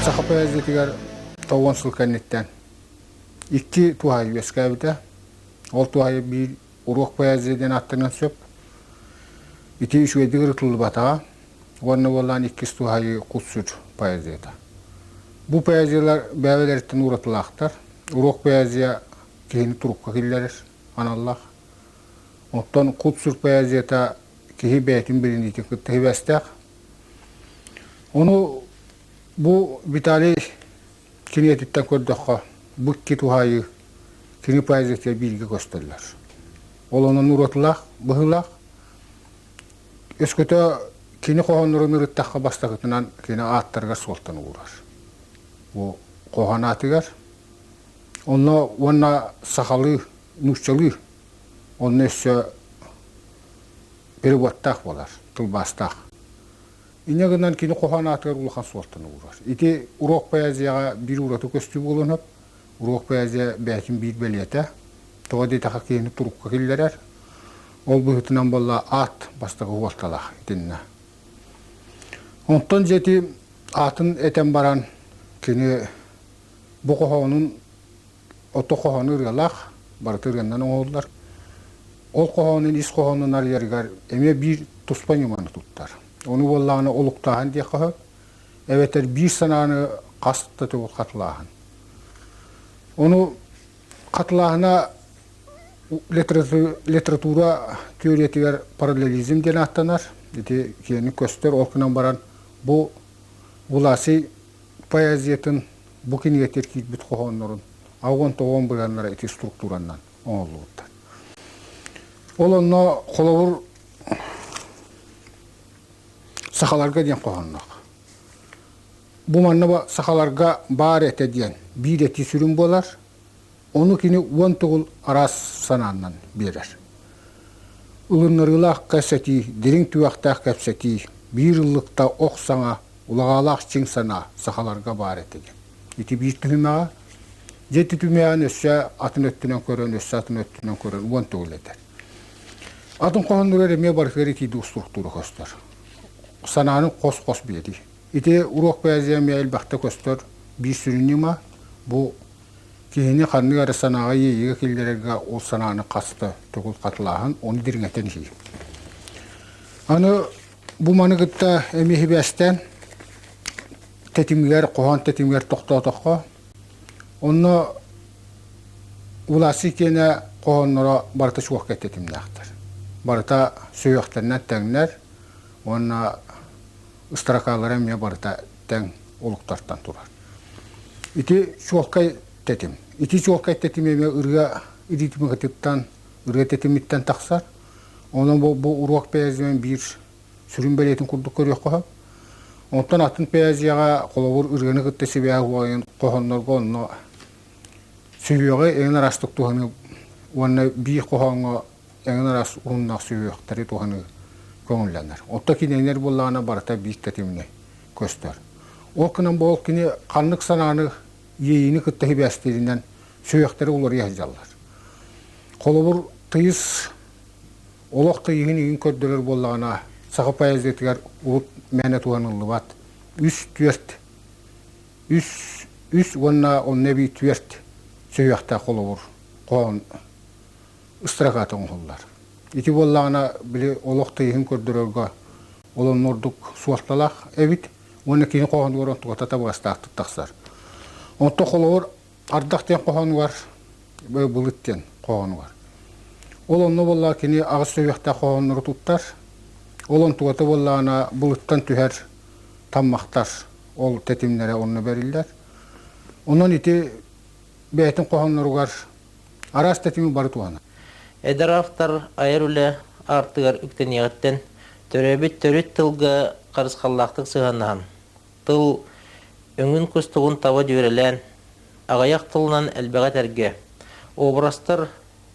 Саха поэзиятыгар тоғын сылканнеттен. Икки туғайы өскәбіті. Ол туғайы бір уруқ поэзияден аттынан сөп. Ити үшуедігір тұлы батаға. Онны болан иккіс туғайы құтсүр поэзията. Бұл поэзиялар бәвелерден ұратылақтар. Уруқ поэзия кейіні тұрыққа келдерір, аналлах. Оттан құтсүр поэзията кейі бәйтін бірін етін күтті бәстәқ. Оны bu bitali kiniyetitten kördökka bu iki tuhayı kini poeziyete bilgi gösterirler. Olana nuratılak, bıhılak. Ösköte kini kohanların ırıttakka bastakıtınan kini ağıtlarga soltan uğrar. Bu kohan atıgar. Ona sakalı, nuşçalı, onun össe peribattak bolar, tılbastak. İnegından kini kohan atıgar ulukan soltanı uğrar. İti uruq poeziyaga bir uğratı köstü bulunup, uruq poeziya belki bir beliyete, toğa deytaka kini turukka killerer. Ol bu hıtınan bolla at bastakı uvaltalak dinle. Ondan jeti atın eten baran kini bu kohanın oto kohanı ırgalak, baratı ırgandan oğullar. Ol kohanın is kohanın arıyarıgar eme bir tuspan yumanı tuttar. Onu bollağını oluktağın diye kahı. Evet bir sanağını kasıtta tövül katılağın. Onu katılağına literatura teoriyetiler paralelizm diye attanlar. Dedi ki köster olkunan baran bu bulası poeziyetin bu kiniyetir ki bit kohanların ağın toğun bıranlara eti strukturandan oğulluğuttar. Olanla kolavur sakalarga diyen kohanlık. Bu manna sakalarga bar ete diyen bir eti sürüm bolar. Onu kini on tuğul aras sanandan verir. Ilınlarılaq kəseti, derin tüvaqtaq kəpseti, bir yıllıqta oq sana, ulağalaq çin sana sakalarga bar ete diyen. Eti bir tühümeğa, jeti tühümeğin össe atın öttünen körün, össe atın öttünen körün, on tuğul eder. Atın kohanlılar emeye barıkları eti strukturu göster. Sananın kos biri. İte uruq poeziya meyil baxta göster bir sürünüma bu kihini kanlı yarı sanağa yeyiga killererge o sananı kastı tügül katılağın onu diringeten şey. Anı bu manı gıtta emehi besten tetimler, kohan tetimler toqta. Onu ulası kene kohanlara barıta şuaqqa tetimlerdir. Barıta söyüqlerine tenler ona ıstırakalara meye barıta ten oluktartan turar. İti şuaqqa tetim. İti şuaqqa tetim eme ırga iritimi gıtıptan, ırga tetimitten taqsar. Onun bu uruq peyazimen bir sürüm beletin kurduk körüyor qoha. Ondan atın peyaziyaga qolavur ırganı gıttesi beya huayın qohanlarga onu süyüyoga en arastık tuhanı ona bir qohanı en aras urunnak süyüyoqtari tuhanı köngüllenler. Otta kinenler bollağına barata bir tetimini göster. O kınan bol kini kanlık sananı yeyini kıttahi besterinden süyüyoqtari uları yazarlar. Qolavur tıyız Olaq tıyığın egin kördülür bollağına sağı payazetigar ulut mene tuhanıllı bat. Üs onna bir tüyert süyüyoqta qolavur qoğun ıstrakatın olurlar. İki bollağına bile olaq tıyığın kördülürge olan norduk sualtalaq evit onu kini qoğun var tuğatata bağıstaqtı taqsar. Onta qolavur ardaqten qoğun var ve bulitten qoğun var. Olonno bolla kini ağız söýekte qoğunları tuttar. Olon tuğatı bollağına buluttan tüher tammaqtar. Ol tetimlere onu beriller. Onun iti beytin qoğunları var. Aras tetimi barı tuğana. Edaraftar ayarule artıgar ükteniyetten törebit törüt tılga qarısqallaqtık sığanağın. Tıl öngün kustuğun tava jörelen ağayak tılынан elbeğat erge. Obrastar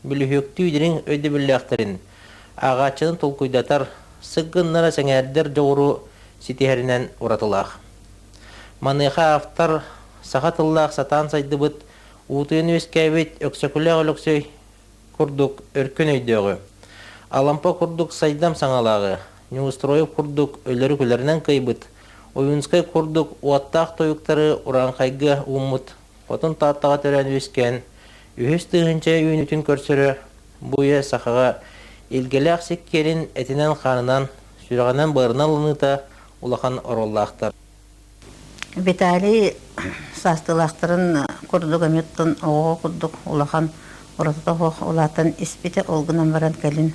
Bilühüktüydürün öde billäqtirin. Ağaçının tulkuydatar, sıggınlara seňerder doğru sitiherinden uratılaq. Manıqa aftar saxatılaq satan saydıbıt, uutuyun öskäbit öksöküle olöksöy kurduk örkün öydöğü. Alampa kurduk saydam saŋalağı, nüustroyup kurduk ölörü külerinden kıybıt. Уюнскай курдук уаттақ тойуктары уранқайга уммут. Отын таттаға төрән өскен. Үйес тыгынча үйінүтін көрсөрі буя сақаға илгелек секкерин этинен қанынан сүрағанан барынан лыныта улахан ороллақтар. Битали састылақтарын курдук әметтін оғы курдук улахан оротыта хоқ улатын испите олгынан баран кәлін.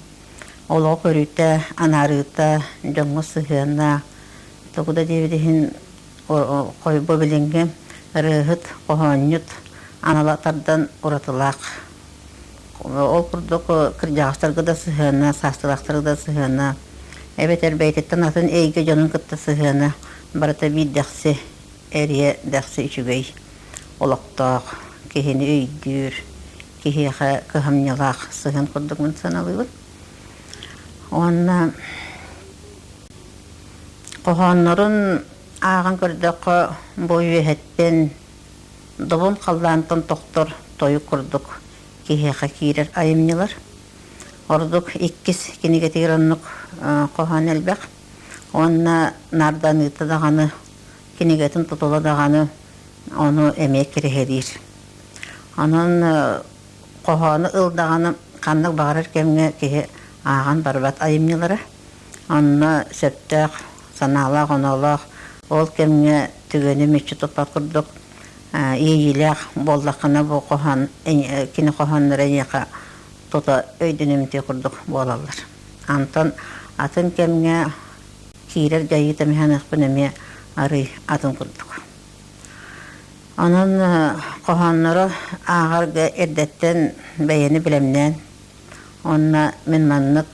Олығы көрүйті, анарыта, жоңғы сығына, тоғыда дебедейін қойбы білінге рыхыт, қоғанют, аналатардан оротылақ. Ол курдук кіржағыстарға да сығына, састылақтарға да сығына. Әбетер бәйтеттен атын әйге жонын кітті сығына, барыта бейт дәқсі, әрие дәқсі үшігей. Олықтақ, кехені өйдір, кехеға көхамнелақ сығын курдук мұн саналығыр. Онна қоғанларын ағын көрдіқ бойы әтпен добын қалдантын тоқтыр тойы көрдік кехеға кейрер айымнелар. Ордық иккіз кенегетер оннық қоған әлбәқ. Онна нардан ұйтыдағаны, кенегетін тұтыладағаны оны әмек керехедер. Оның қоғаны ұлдағаны қанық бағарыр кемге кеге ағын барбат айымнелары. Онына сөптәқ, саналақ, оналақ, ол кемге түгені мүтші тұтпат күрдік. Иелек болдақына бұл қоған, кені қоғанлары еқа тұта өйдінімде күрдік болалар. Антон атын кемге кейрер жайы тәміханық бұнеме ары атын күрдік. Onun qohanları ağır erdetten beyeni bilemden. Onna men manlık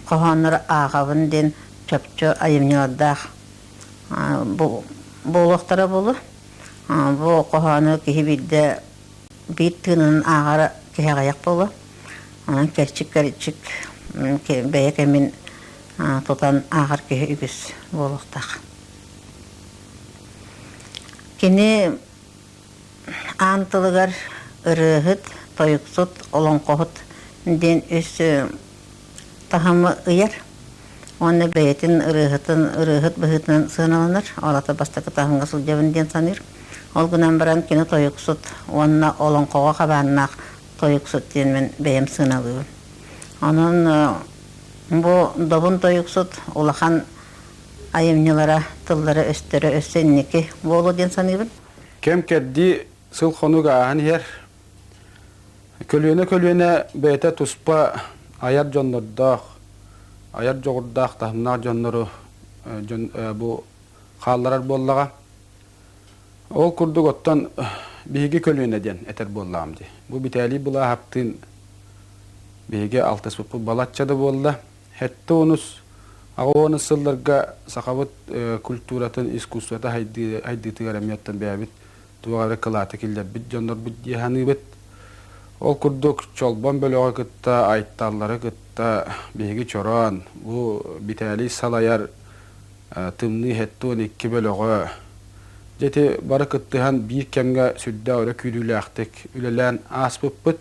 qohanları ağabın den çöpçü ayımniyordaq. Bu oqtara bolu. Bu qohanı kehi bilde bir tığının ağırı kehi ayak bolu. Onun kerçik beyek emin tutan ağır kehi übüs boluqtaq. Kini antılıgar ırıhıt, toyuksut, olan kohut den üstü tahamı ıyar. Onu beyetin ırıhıt bıhıtından sığınalanır. Orada bastakı tahımga sılcabın den sanır. Olgunan baran kini toyuksut, onunla olan koğa kabannak toyuksut den men beyem sığınalıyor. Onun bu dobun toyuksut, olakan ayımnılara, tılları, östörü, östenniki bolu den sanıybın? Kem keddi sıl konuga ahan her. Kölüene beyte tuspa ayar jonnordaq, ayar jogurdaq tahmına jonnoru bu xallarar bollaga. Ol kurduk ottan bihigi kölüene den eter bollağımdı. Bu bitali bula haptın bihigi altı sıpı balatçadı bolla. Hette onus Ağoğunu sıllarga sakavat kulturatın, iskusuata haydi tıgaramiyattan beyabit tuğara kılata killer bit jonlar bit yahanı bit. Ol kurduk çolban bölüğe kıtta, ayttalları kıtta, bihigi çoran. Bu bitali salayar tımnı hetton iki bölüğe. Jeti barı kıttıhan bir kemge südde öyle küdüyle aktık. Ülelen aspıp bit.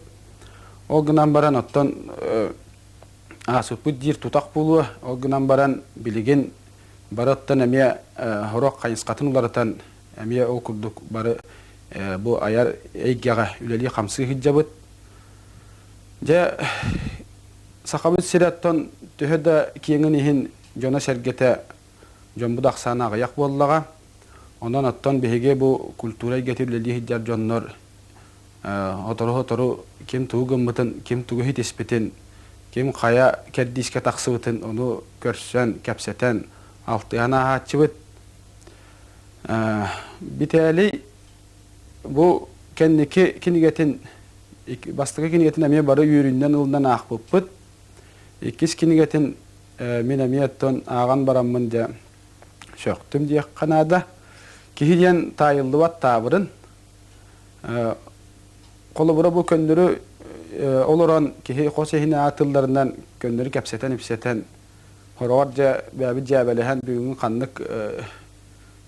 O günden baran ottan Asuput dir tutak bulu, o günden baran bilgin barattan emiye horok kayıskatın ularatan emiye o kurduk barı bu ayar eygaga üleli kamsı hicabıt. Je sakabıt sirattan tühede kiyengin ihin jona sergete jombudak sana ayak bollaga. Ondan attan bihige bu kulturay getir üleli hiccar jonlar otoru kim tuğu gımbıtın, kim tuğu hit ispetin Kim kaya keddiske taksıbıtın onu görsen, kepseten altıyana haçıbıt. Bitali bu kendiki kinigetin bastığı kinigetin emiye barı yüründen ılından ağıpıpıt. İkiz kinigetin min emiyetton ağan baramınca söktüm diye kanada. Kihiyen tayıldı vat tabırın. Kolu bura bu köndürü Oluran ki hosehine atıllarından gönderip hepseten hororca ve bir cebelehen büyüğün kanlık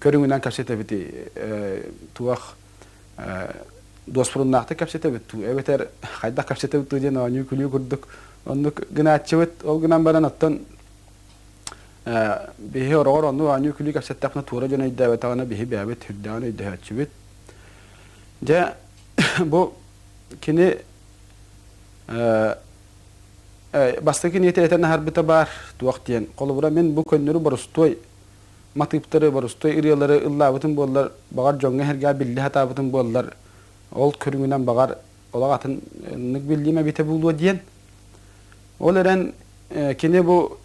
körüngünden kapsete biti tuğak dosturun nakta kapsete bitu evet hayda kapsete bitu diye naanyu kulüyor kurduk onu gına açıvet o günden bana attan bihi oror onu anyu külik afsettaqna tura jona iddavetana bihi beabet hirdana iddahatçibit. Ja bu kini bastaki niyeti eten harbita bar tuaqtiyen. Qolubura men bu könnürü barustoy matiptары barustoy iriyaları ıllavatın bollar bagar jonga herga billi hatavatın bollar ol körüngünen bagar olaqatın nik billime bite buldu diyen. Oleren kini bu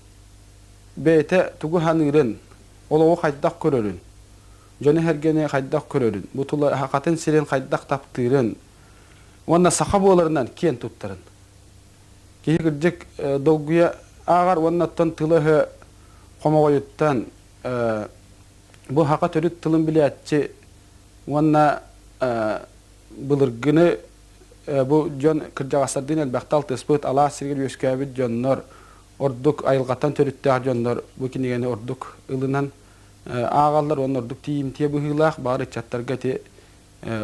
bete tugu hanırın oloğu qaydak körörün. Jone hergene qaydak körörün. Bu tula hakatın siren qaydak taptırın. Onna saqa bolarından kiyen tuttarın. Kihi gırcık dolguya ağar onnattan tılahı qomoğayuttan bu haqa törüt tılın bilyatçı onna bılırgını bu jon kırcagasardın elbaqtal tespit ala sirgil yöskabit jonnor orduk ayılgatan törüttär jonnor bu kinigene orduk ılınan ağallar onun orduk tiyim tiye bu hılaq bari chattarga te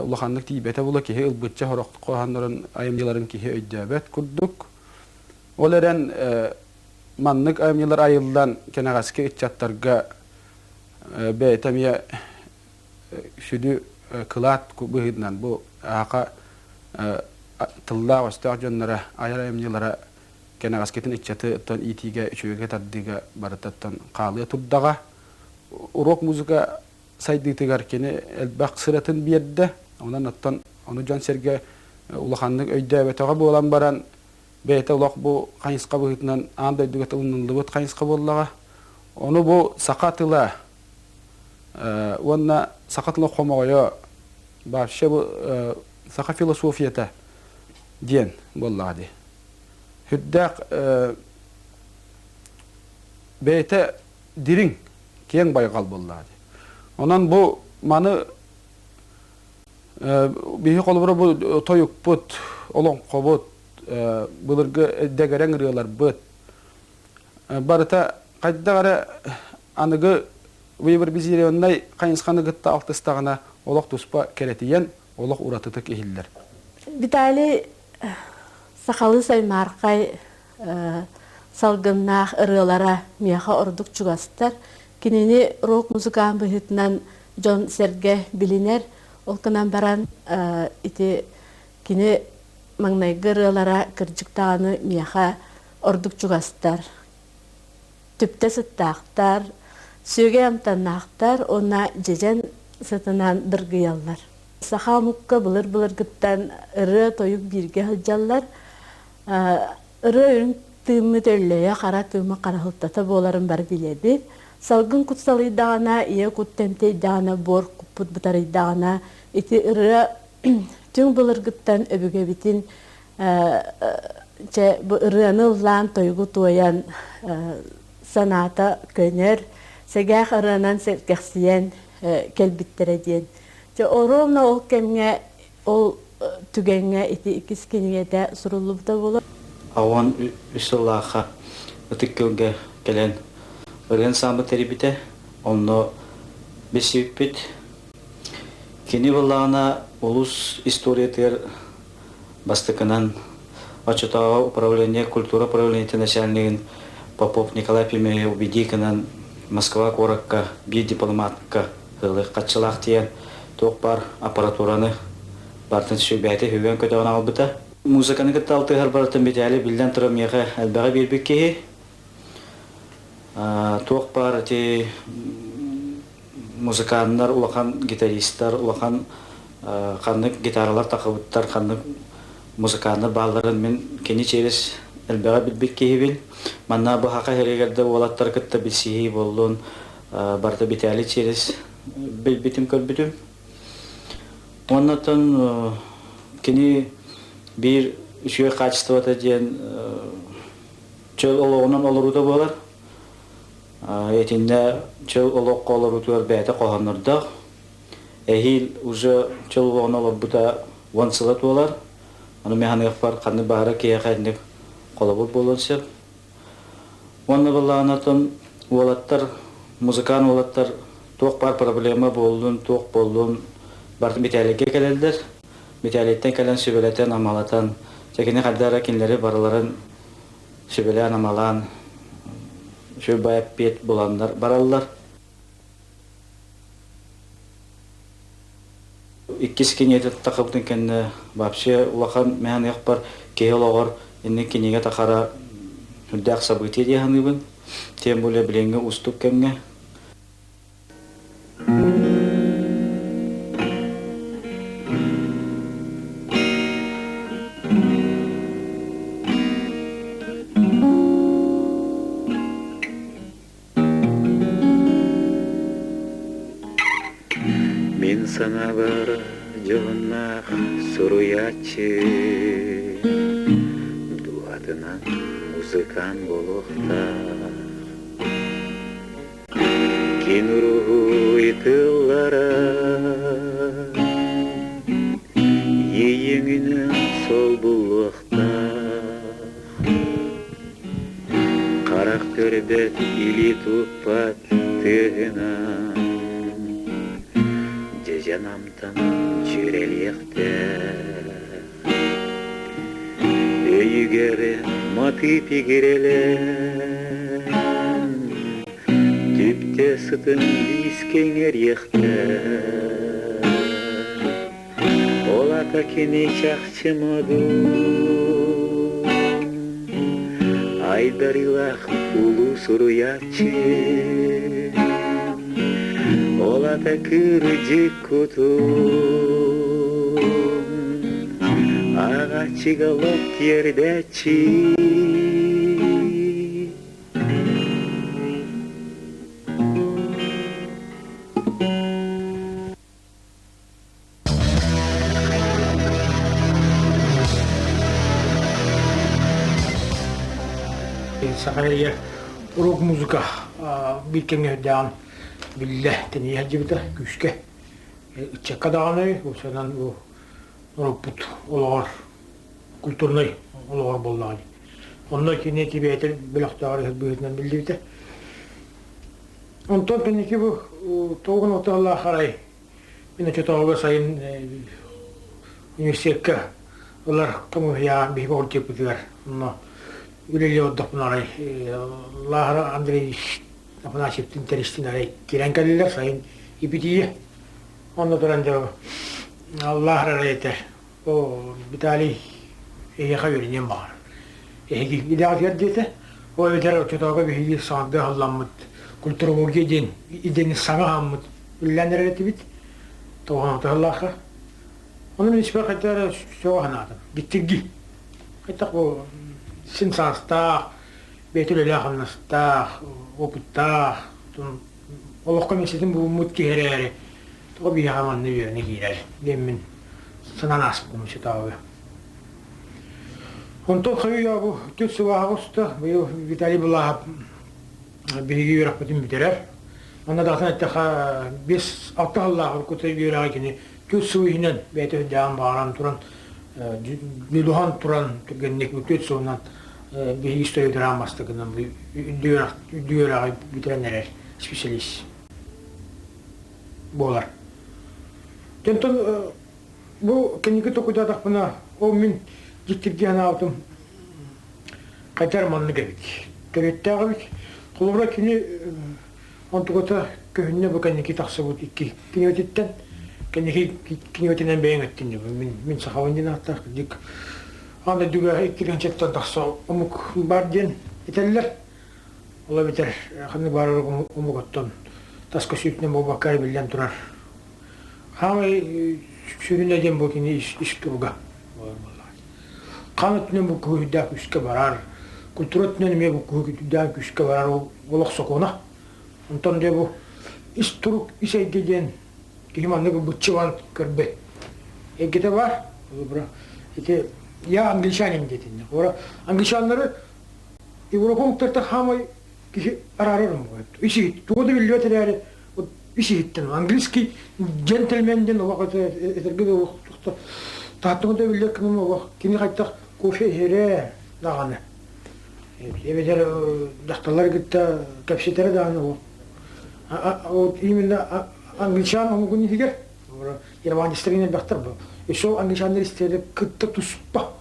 ulahanlık tiyibete bula ki ılbıtça horoq qohanların ayımcıların ki öydabet kurduk oleren manlık ayımcılar ayıldan kenagaske chattarga beytemiye şüdü kılat bu hidnan bu haqa tılla vastaq jonnara ayar ayımcılara kenagasketin içatı ton itiga üçüge taddiga baratattan qalıya turdaga rock muzika saydıtıgar kene elbaq sıratın bir yerde ondan attan onu jan serge ulahanlık öyde ve tağa bolan baran beyte ulaq bu qayısqa bu hitnan anda dugat ulunlubut qayısqa bollaga onu bu saqatıla onna saqatla qomoya başa bu saqa filosofiyata diyen bolladı hüddaq beyte dirin keng baygal bolladı onan bu manı bihi qolubura bu toyuk put olon qobut bulurgu degeren ırıyorlar bıt barıta qaydagara anıgı bir bizire onday qayınsqanı gıtta altыстağına olaq tuspa keretiyen olaq uratıtık ehiller. Bitali sakalı saymarqay salgınnaq ırılara miyaha orduk çugastar. Kinini rock muzikan bıhıtnan John Serge biliner. Olkanan baran iti kini mangnay ırılara kırcıktağını miyaha orduk çugastar. Tüpte sıttaqtar, söge amtannaqtar, ona jejen sıtınan dırgıyallar. Saha mukka bılır gıttan ırı toyuk birge hıljallar. Irı ürün tığımı tölleye, qara tığımı qarahıltata boların bar biledi. Salgın kutsalı dağına, iya kuttemte dağına, bor kuput bıtarı dağına, iti ırı tüm bılır gıttan öbüge bitin bu ırı'nı lan toygu toyan sanata köner, segah ırı'nın serkeksiyen kelbittere diyen. Oromna ol kemge ol tügenge iti ikis kiniyete surulubda bulu. Awan üsulaqa ötükköge gelen ören sambı teribite onu besipit kini vallana ulus история бастыкынан Очетова управление культуры управления начальникин Попов Николай Пимеев убедиканан Москва коракка би дипломатка хылы катчылак тиен тоқпар аппаратураны бартын сөйбәте хөгөн көтөгөн албыта. Музыканы кытталты һәр бартын битәле билдән торам яга әлбәгә бирбекке. Тоқпар те музыканнар улахан гитаристлар улахан каннык гитаралар такыбыттар каннык музыканнар балларын мен кени через әлбәгә бирбекке бил. Манна бу хака хәрәгәдә улаттар кытта бисии болдун барта битәле через битим көрбүтүм. Оннан кини bir şöyle kaçtı diyen çöl oloğundan olur da bolar. Etinde çöl oloğ kolor utuyor beyte kohanırda. Ehil uca çöl oloğun olur bu da vansılat bolar. Onu mehanik var kanı bahara kiye kendik kolabur bolunsa. Onu vallahanatın olatlar muzikan olatlar toq par problema boldun toq boldun bartı bitelike geldiler. Bitaletten kalan sübeleten amalatan çekine kadar kinleri baraların sübelen amalan şö bayap bet bolanlar barallar. İkkisi kiniyete takıbdın kenne вообще улахан мен якпар кейлогор инне киниге такара хүддак событие дияханыбын. Тем более биленге уступ кемге. Мен саңа бар жоғынақ сұруячы дуатынан музыкан болуқта кен руху итыллара ееңінің сол бұлуқта қарақ көрбет или туппат тығынан Жанамтан жүреліқті Өйгері маты пигерелен Түпте сытын бискеңер еқті Олата кене чақчымаду Айдарилақ улу сұруячы Олата кыржик кутум Ағачыға лоп тердечи Сахария урок музыка бикене дан Billah teni hacibda güçke içecek dağını o senin bu robot olar kültürney olar bollani. Ondan ki ne tibetel bilaktarı büyütünden bildiğinde. Ondan ki bu toğun otallah haray. Yine çoğu sayın üniversite olar kamu ya bir orta yapıyorlar. Ondan üleli odaklanay. Lahara Andrei Apana şeftin teriştinare giren kalırlar sayın ipitiye. Ondan sonra Allah rahmete o bitali hayırın var. Gidiyor yerdeyse o öder çoğu bir hediye sandı Allah'ımız kültürü o gecen ideni sana hamd üllenlere tibit toğan Allah'a. Onun için kadar çoğu hanadım. Gittik. Hatta o sinsasta Betül Allah'ımızda oputta Allah komisetin bu mut kihirleri tabi yaman ne bir ne girer demin sana nasip olmuş tabi ondan kayıyor bu tüt sıvah usta bu Vitali Bullah bilgi rahmetin bitirer ona da sana tekrar biz Allah'ın kutuyu yürürken tüt sıvıhının Betül devam bağıran turan Diluhan turan tükenlik bu tüt sıvıhından bir historia dramastıkından diyor bitirenler spesialist bolar. Tenton bu kendi tokuda da bana o min gittik diye aldım. Kaçar manlı geldik. Gerekte abi kulubra kini ontukota köhünne bu kendi taksı bu iki kiniyotitten kendi kiniyotinden beğen ettin diyor. Min sahavandın hatta dik. Anda juga ikilen çekten taksa umuk barden iteller. Ola biter. Hani barar umuk attan. Taska sütüne bu bakar bilen durar. Ama sürüne dem bu kini iş turuga. Kanatne bu kuhda küske barar. Kulturatne me bu kuhda küske barar. Olak sokona. Ondan de bu iş turuk işe giden kimanne bu çıvan kırbe. Egete var. Bura. İki ya Anglishanim dedin. Ora Anglishanları Avrupa mutlarta hamay kişi ararım bu. İşi tuğda biliyor yani işi hitten. Angliski gentleman'den o vakit etergide o tahtında biliyor ki o vakit kimi kaytak kofe here dağını. Evet dahtalar gitti kapsitere dağını o. O iminle Anglishan onu günü diğer. Ora yabancı isterine baktır bu. Eso Anglishanlar istedi kıtta tuspa.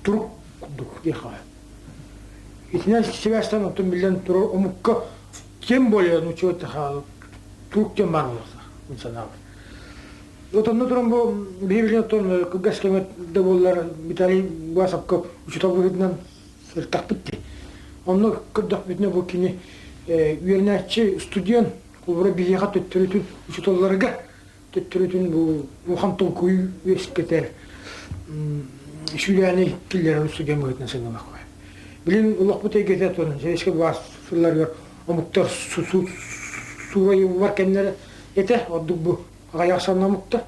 Turuk kuduk diye kaya. итинен Себастьян отун билен турор омукка тем более ну чего-то турук тем бар болса инсанабы. Отонно туран бу бибилен отон кыгаскемет да боллар Виталий Басапка учитал выгоднан сыртак битти. Онно кырдак битне бу кини вернячи студент кулбура бияга төттөрүтүн учиталларга төттөрүтүн бу мухантон куй вескетер шүләне киллер студент выгоднан сыгына кой. Билин улак бу тегете тон жешке бас сыллар омуктар сугай бар кемнер эте одук бу гаясанна мукта.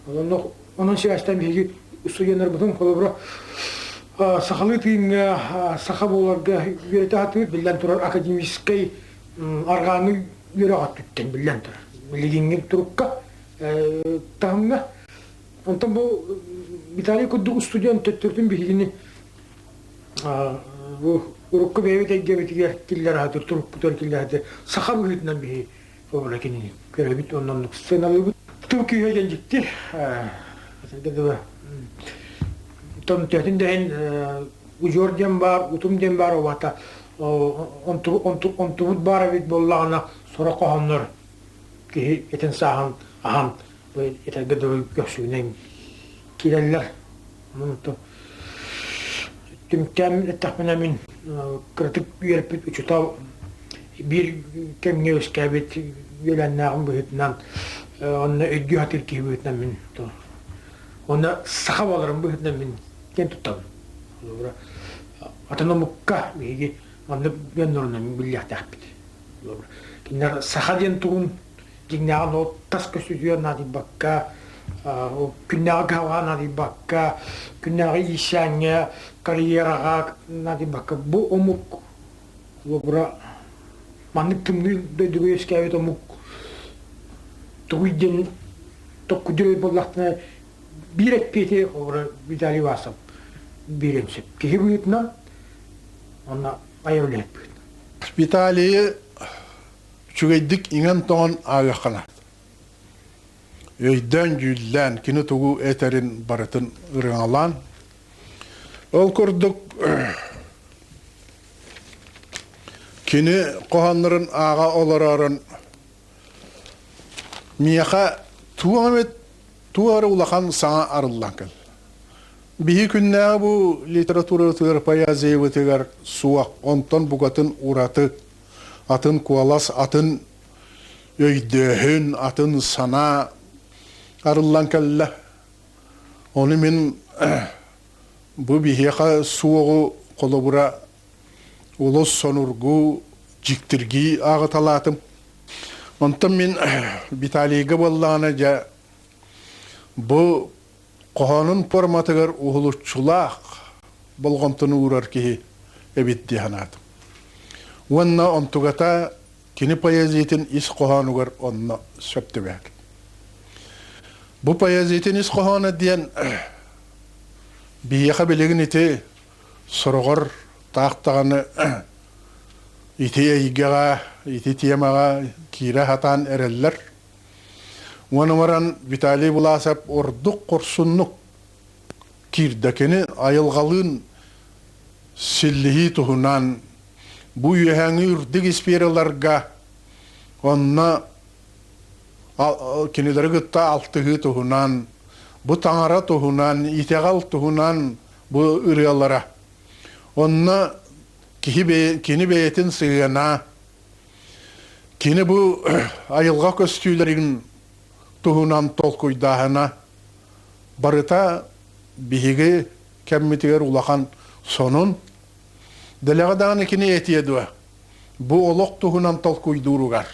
Onun Sebastьян биги студенттер бутун колобра сахалы тыйынга саха боларга үйрөтө атып билен турар академический арганы үйрөгөт түттен билен турар. Билигиңин турукка тамга. Онтон бу Виталий кудук студент төттөрдүн бигини бу урукка бебете гебетигер киллер атыр турук бутор киллер атыр саха быгытынан биги колобра кини көрөбүт оннон сценалы Tuki hojan jikti, jadi tom tiatin dahin ujur jambar, utum jambar wata, ontubut baravit bollana soraka hamner, ki eten sahan aham, eten gadu yosu neng kilaller, menurut tim kami letak menamin kritik yerpit ucutaw bir kem ngeus kabit yulan naam behitnan. Onu ödgü hatır ki büyütlen min. Onu saha balarım büyütlen min. Ken tutam. Atana mukka bigi onu ben noruna min bilyah tahbit. Kinler saha diyen tuğun jignağa no taska stüdyo nadi bakka o günnağa gava nadi bakka günnağa işanya kariyerağa nadi bakka bu omuk lobra manık tümlü dödüğü eskavet omuk Tuğidin tokkudurul bollakna bir etpeti over Vitali Vasap bir ensep. Ki büyütna ona ayarlı etpet. Vitali'yi çügeydik inen ton ağakana. Öyden güllen kini tuğu eterin baratın ırınalan. Ol kurduk kini kohanların ağa olararın Miyaka tuğarı ulakan sana arıllankal. Bihi künne bu literatura tığır payazeyi vıtıgar suak ondan bugatın uratı, atın kualas, atın öydöhün, atın sana arıllankalla. Onu min bu bihiyaka suağı kolobura ulus sonurgu jiktirgi ağıtalatım. Ondan min Vitali'ye bollana ja bu qohanın formatıgar uhuluşçulaq bolğantını uğrar ki ebitti hanatım. Wanna ontugata kini payazitin is qohanugar onna söptübek. Bu payazitin is qohana diyen biyaqa bilegin iti sorğor taqtağını iti eygağa iti tiyamağa kira hatan ereller. Wanamaran Vitali Bulasap orduk korsunnuk kirdakini ayılgalın sillihi tuhunan bu yuhanı ürdik ispiralarga onna kinileri gıtta altığı tuhunan bu tangara tuhunan itegal tuhunan bu ıryalara onna kini beyetin sığına kini bu ayılga köstülerin tuhunan tolkuydahına barıta bihigi kemmitiger ulakan sonun delegadağı kini etiyedua bu olok tuhunan tolkuydurugar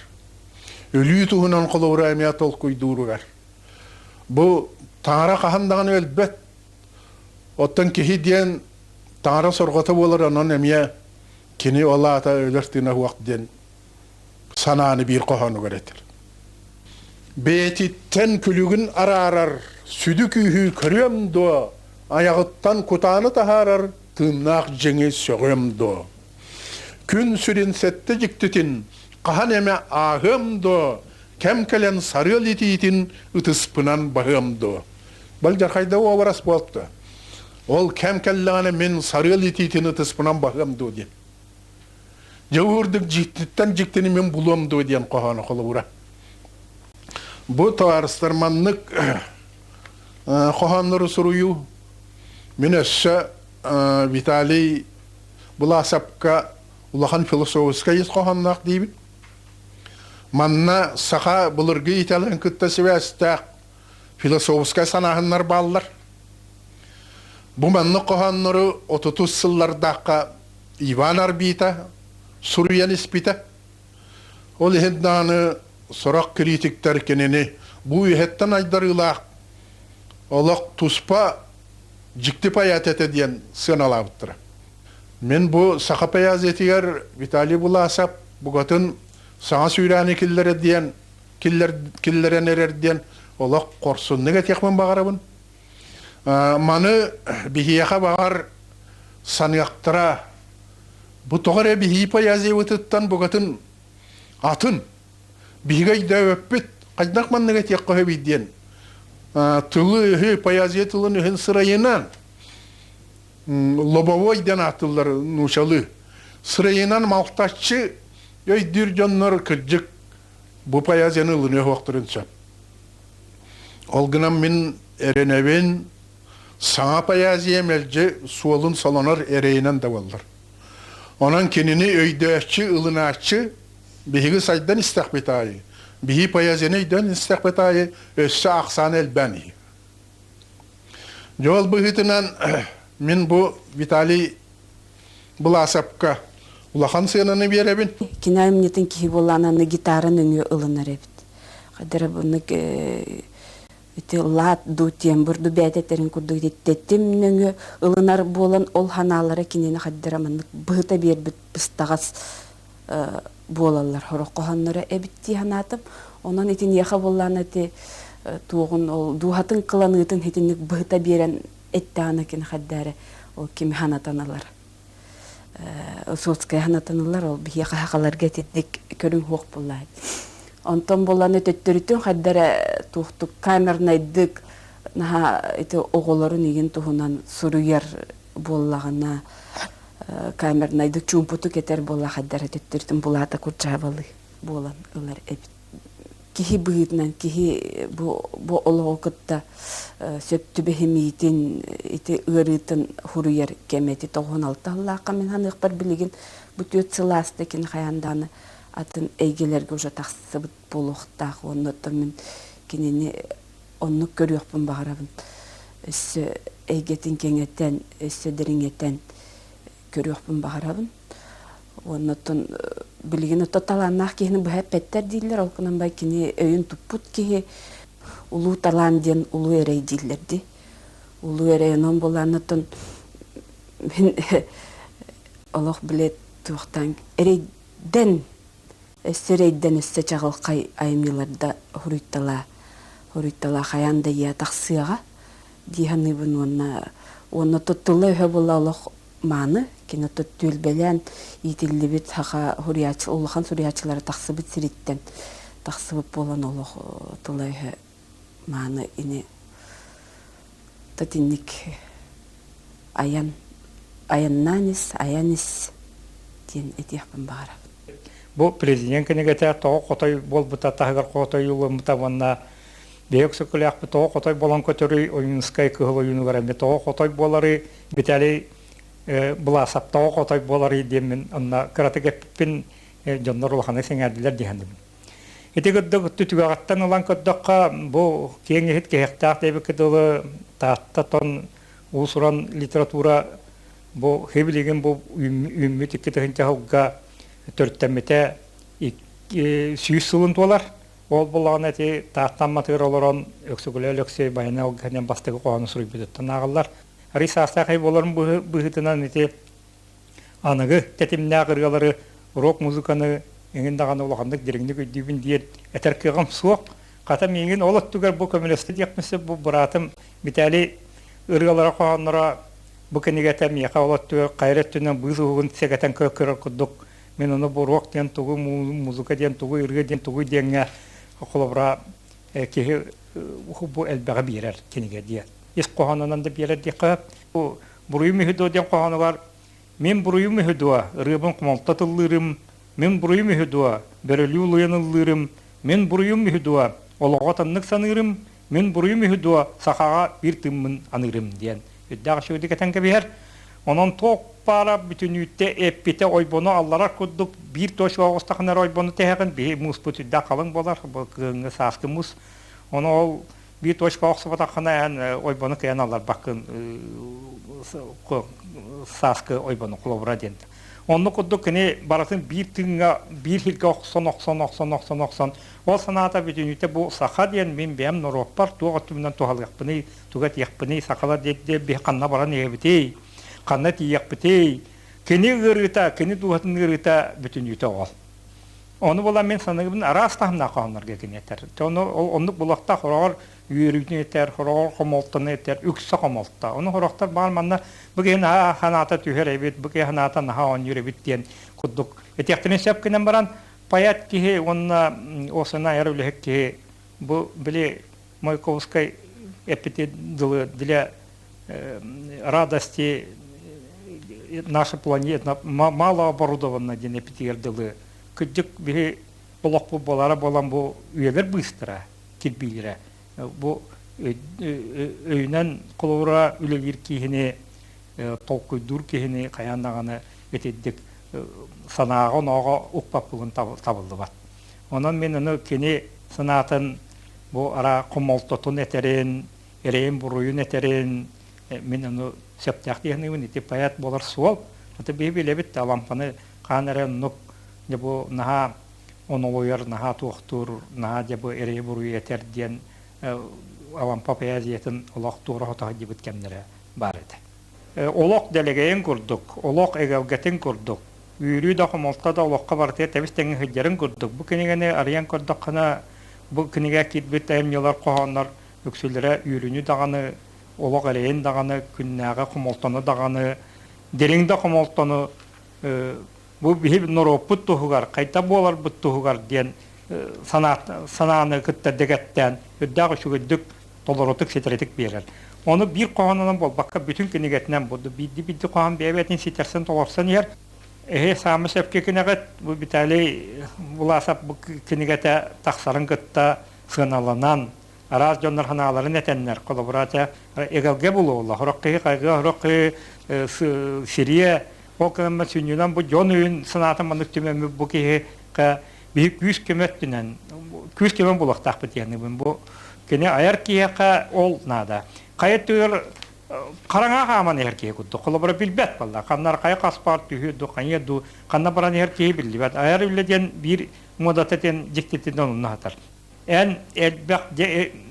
ölüyü tuhunan koluvra emiya tolkuydurugar bu Tanrı kahandağını elbet ottan kihi diyen Tanrı sorgata bolar anan emiya kini ola ata ölertine huakden sanani bir kohanu göretir. Beytitten külügün ararar, südükühü körüyem do, ayağıttan kutanı taharar, tırnak cengi sögüyem do. Kün sürin sette ciktütin, kahan eme ahım do, kemkelen sarıl ititin, ıtıspınan bahım do. Balcar kayda o avaras boltu. Ol kemkellane min sarıl ititin, ıtıspınan bahım do diye. Жауырдық життіттен жіктені мен бұлымды өден қоғаны қолы бұра. Бұл тауарыстарманлық қоғанлары сұруyu мен өсі Виталий Буласапқа улахан философска ес қоғанлақ дейбін. Манна сақа бұлырғы италын күтті себәстәқ философска санағынлар балылар. Бұл манны қоғанлары 30 сыллардаққа Иван Арбита, Суруян Испита. Ол ехедданы сұрақ критиктер кенені бұл ехеттен айдарылақ олақ тұспа жікті паят етеден сыналабыттыр. Мен бұл сақа паяз етігер Виталий Буласап бұғатын саңа сүйрәні киллерен ерерден олақ қорсынныға текмен бағарабын. Маны бихияқа бағар санияқтыра бұ тоғыр бихи паяз етіттен бұғатын атын бихигай да өппет қайдақ манныға тек қойы бейден. Тылы үхі паязия тылын үхін сырайынан лобовойден атылар нушалы. Сырайынан малтачы өйдір жонлар күрджік бұ паязияны ұлыны өқтірінсі. Олғынан мен әреневен саңа паязия мәлже суолын саланар әрейінен давалар. Онан кенini өйдөшчі ұлынашчы бихиги сайдан истақбетайы. Бихи паязияны өйден истақбетайы өссі ақсан әлбәні. Жол бұғытынан мен бұл Виталий Буласапқа улахан сыянаны беребін. Кинайым нетін кей болананы гитарын өңі ұлынар әбіт. Қадыры бұны лат ду тембурду бәдеттерин курду деттем нөңө ылынар болан ол ханалары кинени хаддырамын быта бербит быстагас болалар хорок коханнары эбитти ханатым онан итин яха болланы те тугун ол дуhатын кыланыйтын хетинник быта берен эттаны кен хаддары ол ким ханатаналар соцкай ханатаналар ол бияха хакаларга тетник көрүн хок боллай. Онтон боланы төттөрүтүн хаддара тухтук камернайдык наха эти оголорун иген тухунан суруяр боллагана камернайдык чумпуту кетер болла хаддара төттөрүтүн булата курчабалы болан ылар кихи быытнан кихи бу ологотта сөттүбехимитин эти ырытын хуруяр кемети 96 аллака мен ханык бар билеген бу төт сыластыкин хаянданы атын эйгелерге уже тақсыбыт болуқтақ, оннотта мен кенені онны көріқпін бағарабын. Өссі эйгетін кеңеттен, өссі діріңеттен көріқпін бағарабын. Онноттан білген оталаннақ кейіні бұхай пәттер дейлер, олқынан бай кені өйін тұппұт кейі ұлу талан ден ұлу әрей дейлерді. Ұлу әрей онын боланыттан мен олық білет тұқтан әрейден Өссөрейден өссө чағылқай айымиларда хуруйттала хаянда я тақсыға диханыбын онна тұттылы өйі бола олық маны, кені тұттыл бәлән етілі бет хаға улахан хуриячылары тақсыбыт сиреттен тақсыбыт болан олық тұлы өйі маны ине тұтинник аяннанис, аянис ден етеқпін бағара. Бу президент кенегете тоғы қотой бол бұта тағығар қотой ұлы мұта ванна бейік сөкілі тоғы қотой болан көтөрі ойынскай күхыл ойыны бар әме тоғы қотой болары бітәлі Буласап тоғы қотой болары демін онна қыраты кәппін жонлар ұлғаны сеңәрділер дегендімін. Етігідді түтігағаттан ұлан көддіққа бұл кейін ехет кехтақ дейбі кеділі таатта тон ұсыран литература бұл хебілеген бұл үммет иккетігінті ғылға төрттәмете сүйіс сылын толар. Ол болған әте тақтан матыр оларан өксігілі өліксе байына оғанен бастығы қоғаны сұрый бөдеттен ағылар. Арис астақай боларын бұғытынан әте анығы тәтіміне ағырғалары рок музыканы еңін дағаны олағандық деріңді көйдейбін дейін әтір кеғым суық. Қатам еңін олат түгер бұл көмелесті дейкмесі бұл бұратым бітәлі ұрғалары қоғанлара бұл кенегетем еқа олат түгер қайрет түнен бұйыз ұғын сегетен көкірі құддық. Мен оны бұл рок ден тұғы, музыка ден тұғы, үрге ден тұғы денге қолыбыра кеге бұл әлбәға берер кенеге дейін. Ес қоғанынан да берер дейін. Бұл үймі хүді ден қоғаны бар мен буруйум үһүдуа рыбын кумалта тыллырым, мен буруйум үһүдуа бөрөлүү улуяныллырым, мен буруйум үһүдуа олоға таннык санырым, мен буруйум үһүдуа сахаға бир тыммын анырым диен. Үддәгә шуды кетен кебер. Онон тоқ пара бүтүнүтте эппите ойбону аллара куддук бир тош вагыстахнар ойбону тегин би мус бүтүддә калың болар, бу кыңы саскы мус. Оны ол бир тош вагыстахна ойбону кыян алар бакын саскы ойбону кулобра ден. Онны куддук кене баратын бир тыңга бир хилге оксон. Ол саната бүтүнүтте бу саха ден мен бем нороппар тугатымдан тухалгапны, тугат якпны сакала деп би канна баран ебитей. Канна тиякпытей, кені ғырыта, кені дуғатын ғырыта бүтін үйті оғал. Оны бола мен санығыбын арастағымна қағынларға кені етер. Оны бұлақта құрағыр үйерігін етер, құрағыр қомолтыны етер, үксі қомолтта. Оны құрақтар бар манна бұген ханата түйер әбет, бұге ханата наға он үйер әбет дейін құддық. Етектінің сөпкінен баран паят кеге, онына осына әрілік кеге, бұл біле Мойковскай әпеті дылы, діле радости наша планета мало оборудована ден эпитиердылы. Күддік бігі болақ болара болан бұл үйелер быстыра, кетбейлері. Бұл өйінен құлауыра үлелер кейіне, толқойдур кейіне қаяндағаны өтеддік санағын оға ұқпап бұлын табылды бат. Онан мен оны кене санатын бұл ара құмалтотын әтерін, әрейін бұруын әтерін, мен оны септяқтығын ете паят болар суал. Аты бейбелі бітті алампаны қанырын нүк дебу наға онолуер, наға туқтур, наға дебу әрей бұруы етер ден алампа паязиетін олақ туғыра отаға дебіт кәмдері бар еді. Олақ дәлегейін күрдік, олақ әгәугетін күрдік. Үйрі да құмалта да олаққа бартыя тәбістеңін хүддерін күрдік. Бұл кенегені ариян күрдік қана бұл кенеге кетбет әймелер қоғанлар өксілері үйріні дағаны олақ әлейін дағаны, күннәға құмалтаны дағаны, дереңді құмалтаны, бұл бейбі нұроппыт тұғығар, қайта болар бұт тұғығар ден сананы күтті дегеттен, өддағы шүгілдік толыротық сетіретік берер. Оны бір қоғанынан бол, баққа бүтін кенегетінен болды. Бидді қоған бейбетін сетерсен толарсан ер. Самы сөпке кенегет, бұл бітәлей бұласап бұл кенегеті тақсарын күтті сыналанан, араз жондар ханаларын этеннер коллаборация эгалге булула хорокки кайга хорокки Сирия окамма сүнүнан бу жонун санатын мануктумен бу ки ка бик күз кеметтинен күз кемен булактак битени бу кене аяр кияка ол нада кайыттыр караңа хаман эрке куту коллабора билбет балла каннар кай каспар түйүдү каньеду канна баран эрке билбет аяр үледен бир модатетен жиктетен оннатар en elbaq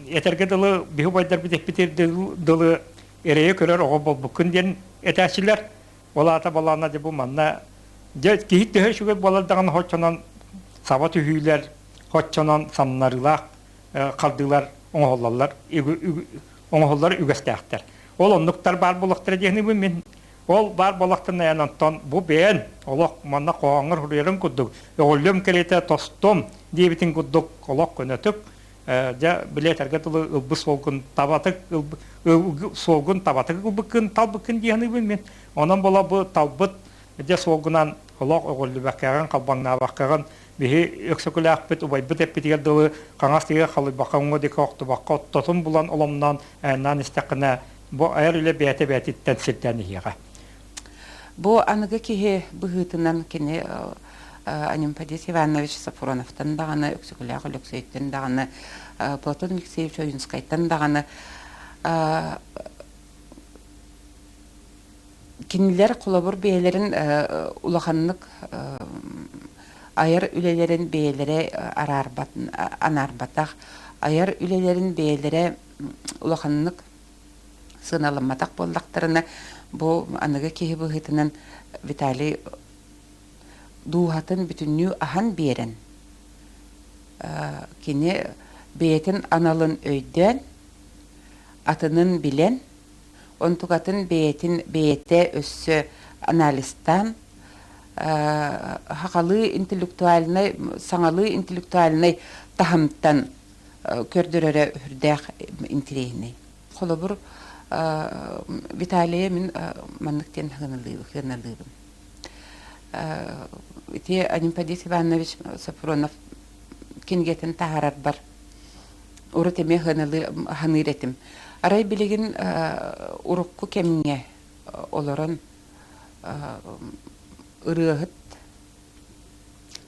eterge dılı bihu baydar bir depiter dılı ereye körer oğa bol bukun den etasiler olata balana de bu manna je kihit de şu balardan hoçanan sabat hüyler hoçanan samnarılar kaldılar oğullar oğullar ügestahtar ol onluklar bar bulaktır degini bu men ol bar bulaktın yanantan bu ben Allah manna qoğanır huruyarın kudduk oğullum kelete tostum diyebitin kudduk olak könötük ja bileterge tılı ılbı solgun tabatık solgun tabatık ılbıkın talbıkın diyeni ben ondan bola bu talbıt ja solgunan olak oğullu bakkagan kalbangna bakkagan bihi öksökülü akbet ubaybıt epitiger dılı kangastiga kalı bakango deki oqtu bakka totun bulan olamdan nan istakına bu ayar ile beyte tensilteni hiyaga. Bu anıgı ki bıhıtından kene Anim Padis Ivанович Сафроновтан дағаны, Өксікілі Ағылөксейттен дағаны, Платон Алексеевич Ойынскайттан дағаны. Кенелер құлабыр бейелерін ұлақанлық айыр үлелерін бейелері анарбатақ, айыр үлелерін бейелері ұлақанлық сыналыматақ болдақтарына бұл анығы кейі бұғытынан Виталий дуғатын бүтіннүү ахан берін. Кені бейтін аналын өйден, атының білен, онтуғатын бейте өссі аналистан, хақалы интеллектуалінай, саңалы интеллектуалінай тахымттан көрдірері үрдәқ интерейіне. Қолы бұр Виталия мен манныктен хыналыбым. Ите Анимпадис Иванович Сафронов кенгетен тахарар бар. Урут эме хыныретим. Арай билеген урукку кеминге олорон ырыгыт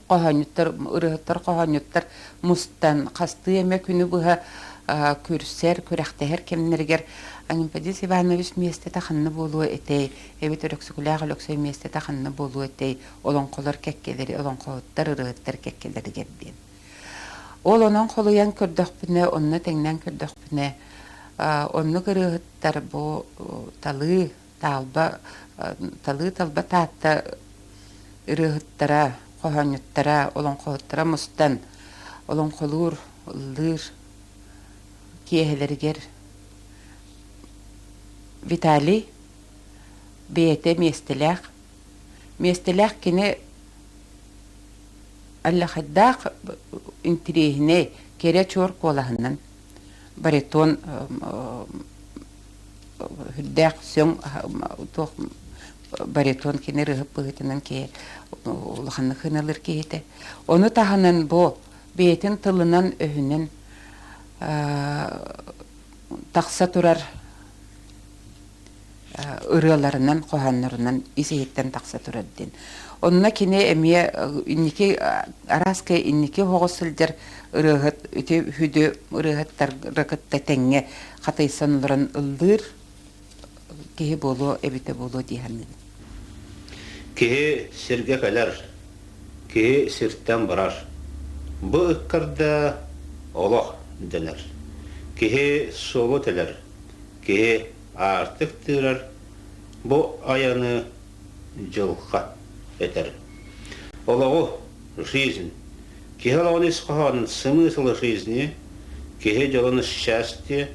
ырыгыттар коханюттар мустан касты эме күнү буга көрсер көрәхтәһәр кемнергер Анимпадис Иванович месте таханны болуы этей эбит өрөксүгүләгә лөксөй месте таханны болуы этей олон колор кеккелери олон колоттар ырыгыттар кеккелери герден. Ол онон колуян көрдөкпүнө онны теңнен көрдөкпүнө онны ырыгыттар бу талы талба таатта ырыгыттара коханюттара олон колоттара мустан олон колур лыр киехелергер Виталий бейте местелях кене аллахаддақ интерегіне кере чор колахынан баритон хүддәқ сөң баритон кене рыгып бұғытынан ке улаханны хыналыр кейті. Оны тағынан бұ бейтін тылынан өйінен тақса тұрар ырыаларынан, қоғанларынан исейттен тақса тұрарден. Онына кене әмие иннеке араска иннеке хоғысылдер ырыгыт, үте хүді ырыгыттар ракытта тәңге қатайсанларын ылдыр кеhe болу, әбіте болу дейханын. Кеhe сирге кәлер, кеhe сирттен барар. Бұ үккарда олық денер. Кеhe солу телер, кеhe артық тырар, бұ аяны жылқа етер. Олығы жизнь. Кеhe олағын исқағанын смыслы жизни, кеhe жылыны счастье,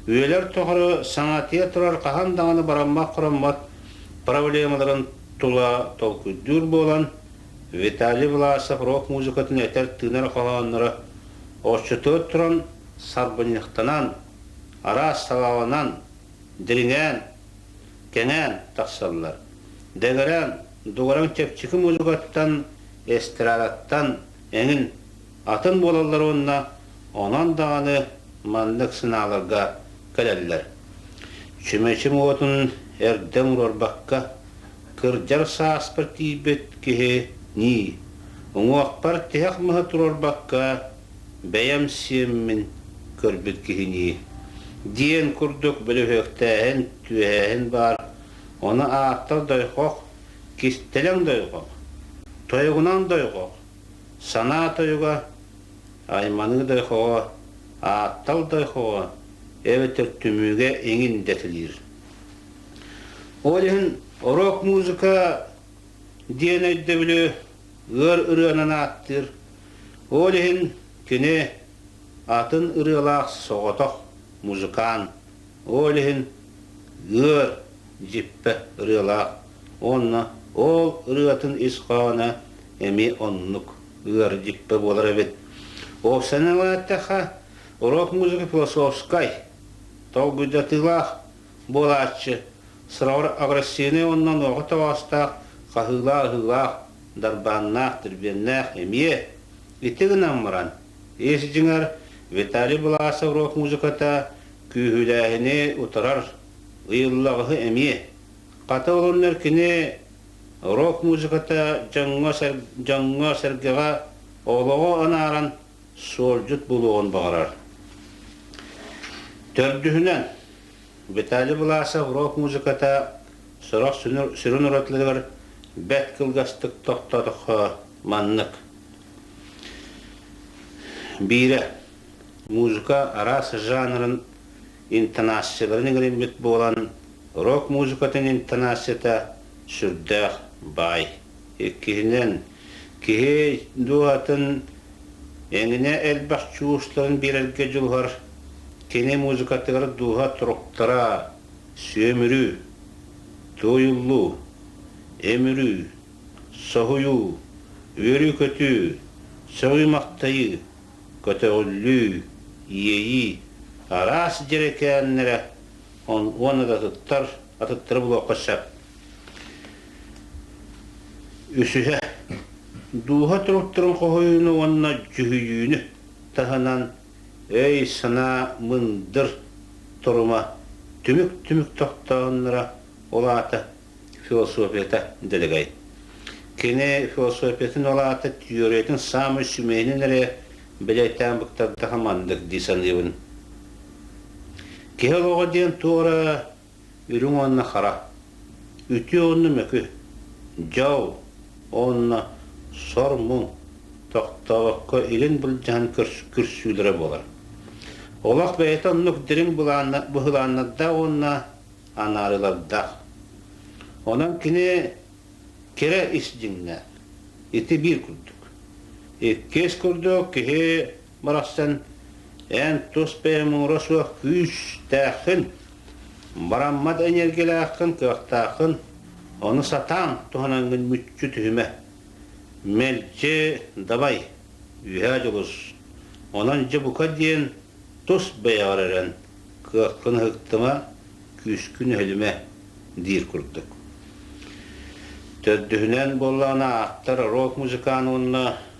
өйлер тоғыры саңатия тұрар қағандағаны бараммақ құраммат проблемаларын тула толкүддүр болан Виталий Власов рок-музыкатын әтер тынар қалағанлары очытыр тұран сарбынықтанан, арас салауанан, диринген, кенен тақсалылар. Дегерен, дуғаран чепчікі музыкаттан, эстирадаттан, әңін атын болалар онына, онан дағаны мандық сыналарға кәлелілер. Чүмечім отын әрден ұрорбаққа, кырджар сааспыр тейбет кеге ни, оңуақпар тек мұғы тұрорбаққа, бәйім семмін көрбет кеге ни. Диен күрдік білі өктәйін, түйәйін бар, оны аттар дойқоқ, кестелен дойқоқ, тойғынан дойқоқ, сана тойға, айманы дойқоға, аттал дойқоға, әвітір түміге еңін дәтілер. Олығын рок-музыка диен өйді білі ыр-ырынан аттыр. Олығын кене атын ырылақ соғытық музыкан. Олығын ыр-жіппі ырылақ. Онна ол ырытын исқаны әме оннық ыр-жіппі болар әбет. Осының аттаға рок-музыка философскай. Тол бұйдатылақ болатшы. Сырауыр агрессивный оннан оғы тавастақ, қағылақ, дарбаннақ, дірбеннақ, әмие. Итігінен мұран. Есі жыңар Виталий Власов рок-музыката күйіләхіне ұтырар ұйыллағы әмие. Қаты олынлар кіне рок-музыката жаңға сәргеға олығы анаран солжыт болуын бағарар. Төрдүхінен Виталий Власов рок-музыката сұрақ сүрін ұратлығыр бәт кілгастық тоқтадыққа маннық. Бейрі музыка арасы жанрын интонацияларын еңірімбет болан рок-музыкатын интонацията сүрдәқ бай. Еккенен кеге дуатын әңіне әлбақ чуғышларын берерге жылғар кене музыкатығыр дуға тұрықтыра сөмірі, тойылу, әмірі, соғыю, өрі көті, соғы мақтайы, көтіғілі, ейі, арас жерекәнлері Onu da tuttar, atıttırı buluq qaşaq. Üsühe, duha turupturun qohuyunu onna cühüyünü tahanan ey sana mındır turuma tümük tohtağınlara olata filosofiyata delegay. Kene filosofiyatin olata teoriyatin samı sümeyninlere beleyten bıktar daha mandık disanıyın. Kehel oğa diyen tuğra ürün onna xara. Ütü onu mekü. Jav onna sormun tohtağıqqa ilin bulcan kürsülere bolar. Olaq beyta onnuk dirin buhılanada onna anarılarda. Ondan kine kere iscinler. Eti bir kurduk. Kes kurduk ki marastan en tospeğimin rasuaq küs tağın baramad energilağın kıqtağın onu satan tuhanangın mütçü tühüme melce dabay ühacılız onanca buka diyen tos beyareren kıqın hıqtıma küskün ölüme dir kurduk. Töddühünen bollana aktar rock muzikanı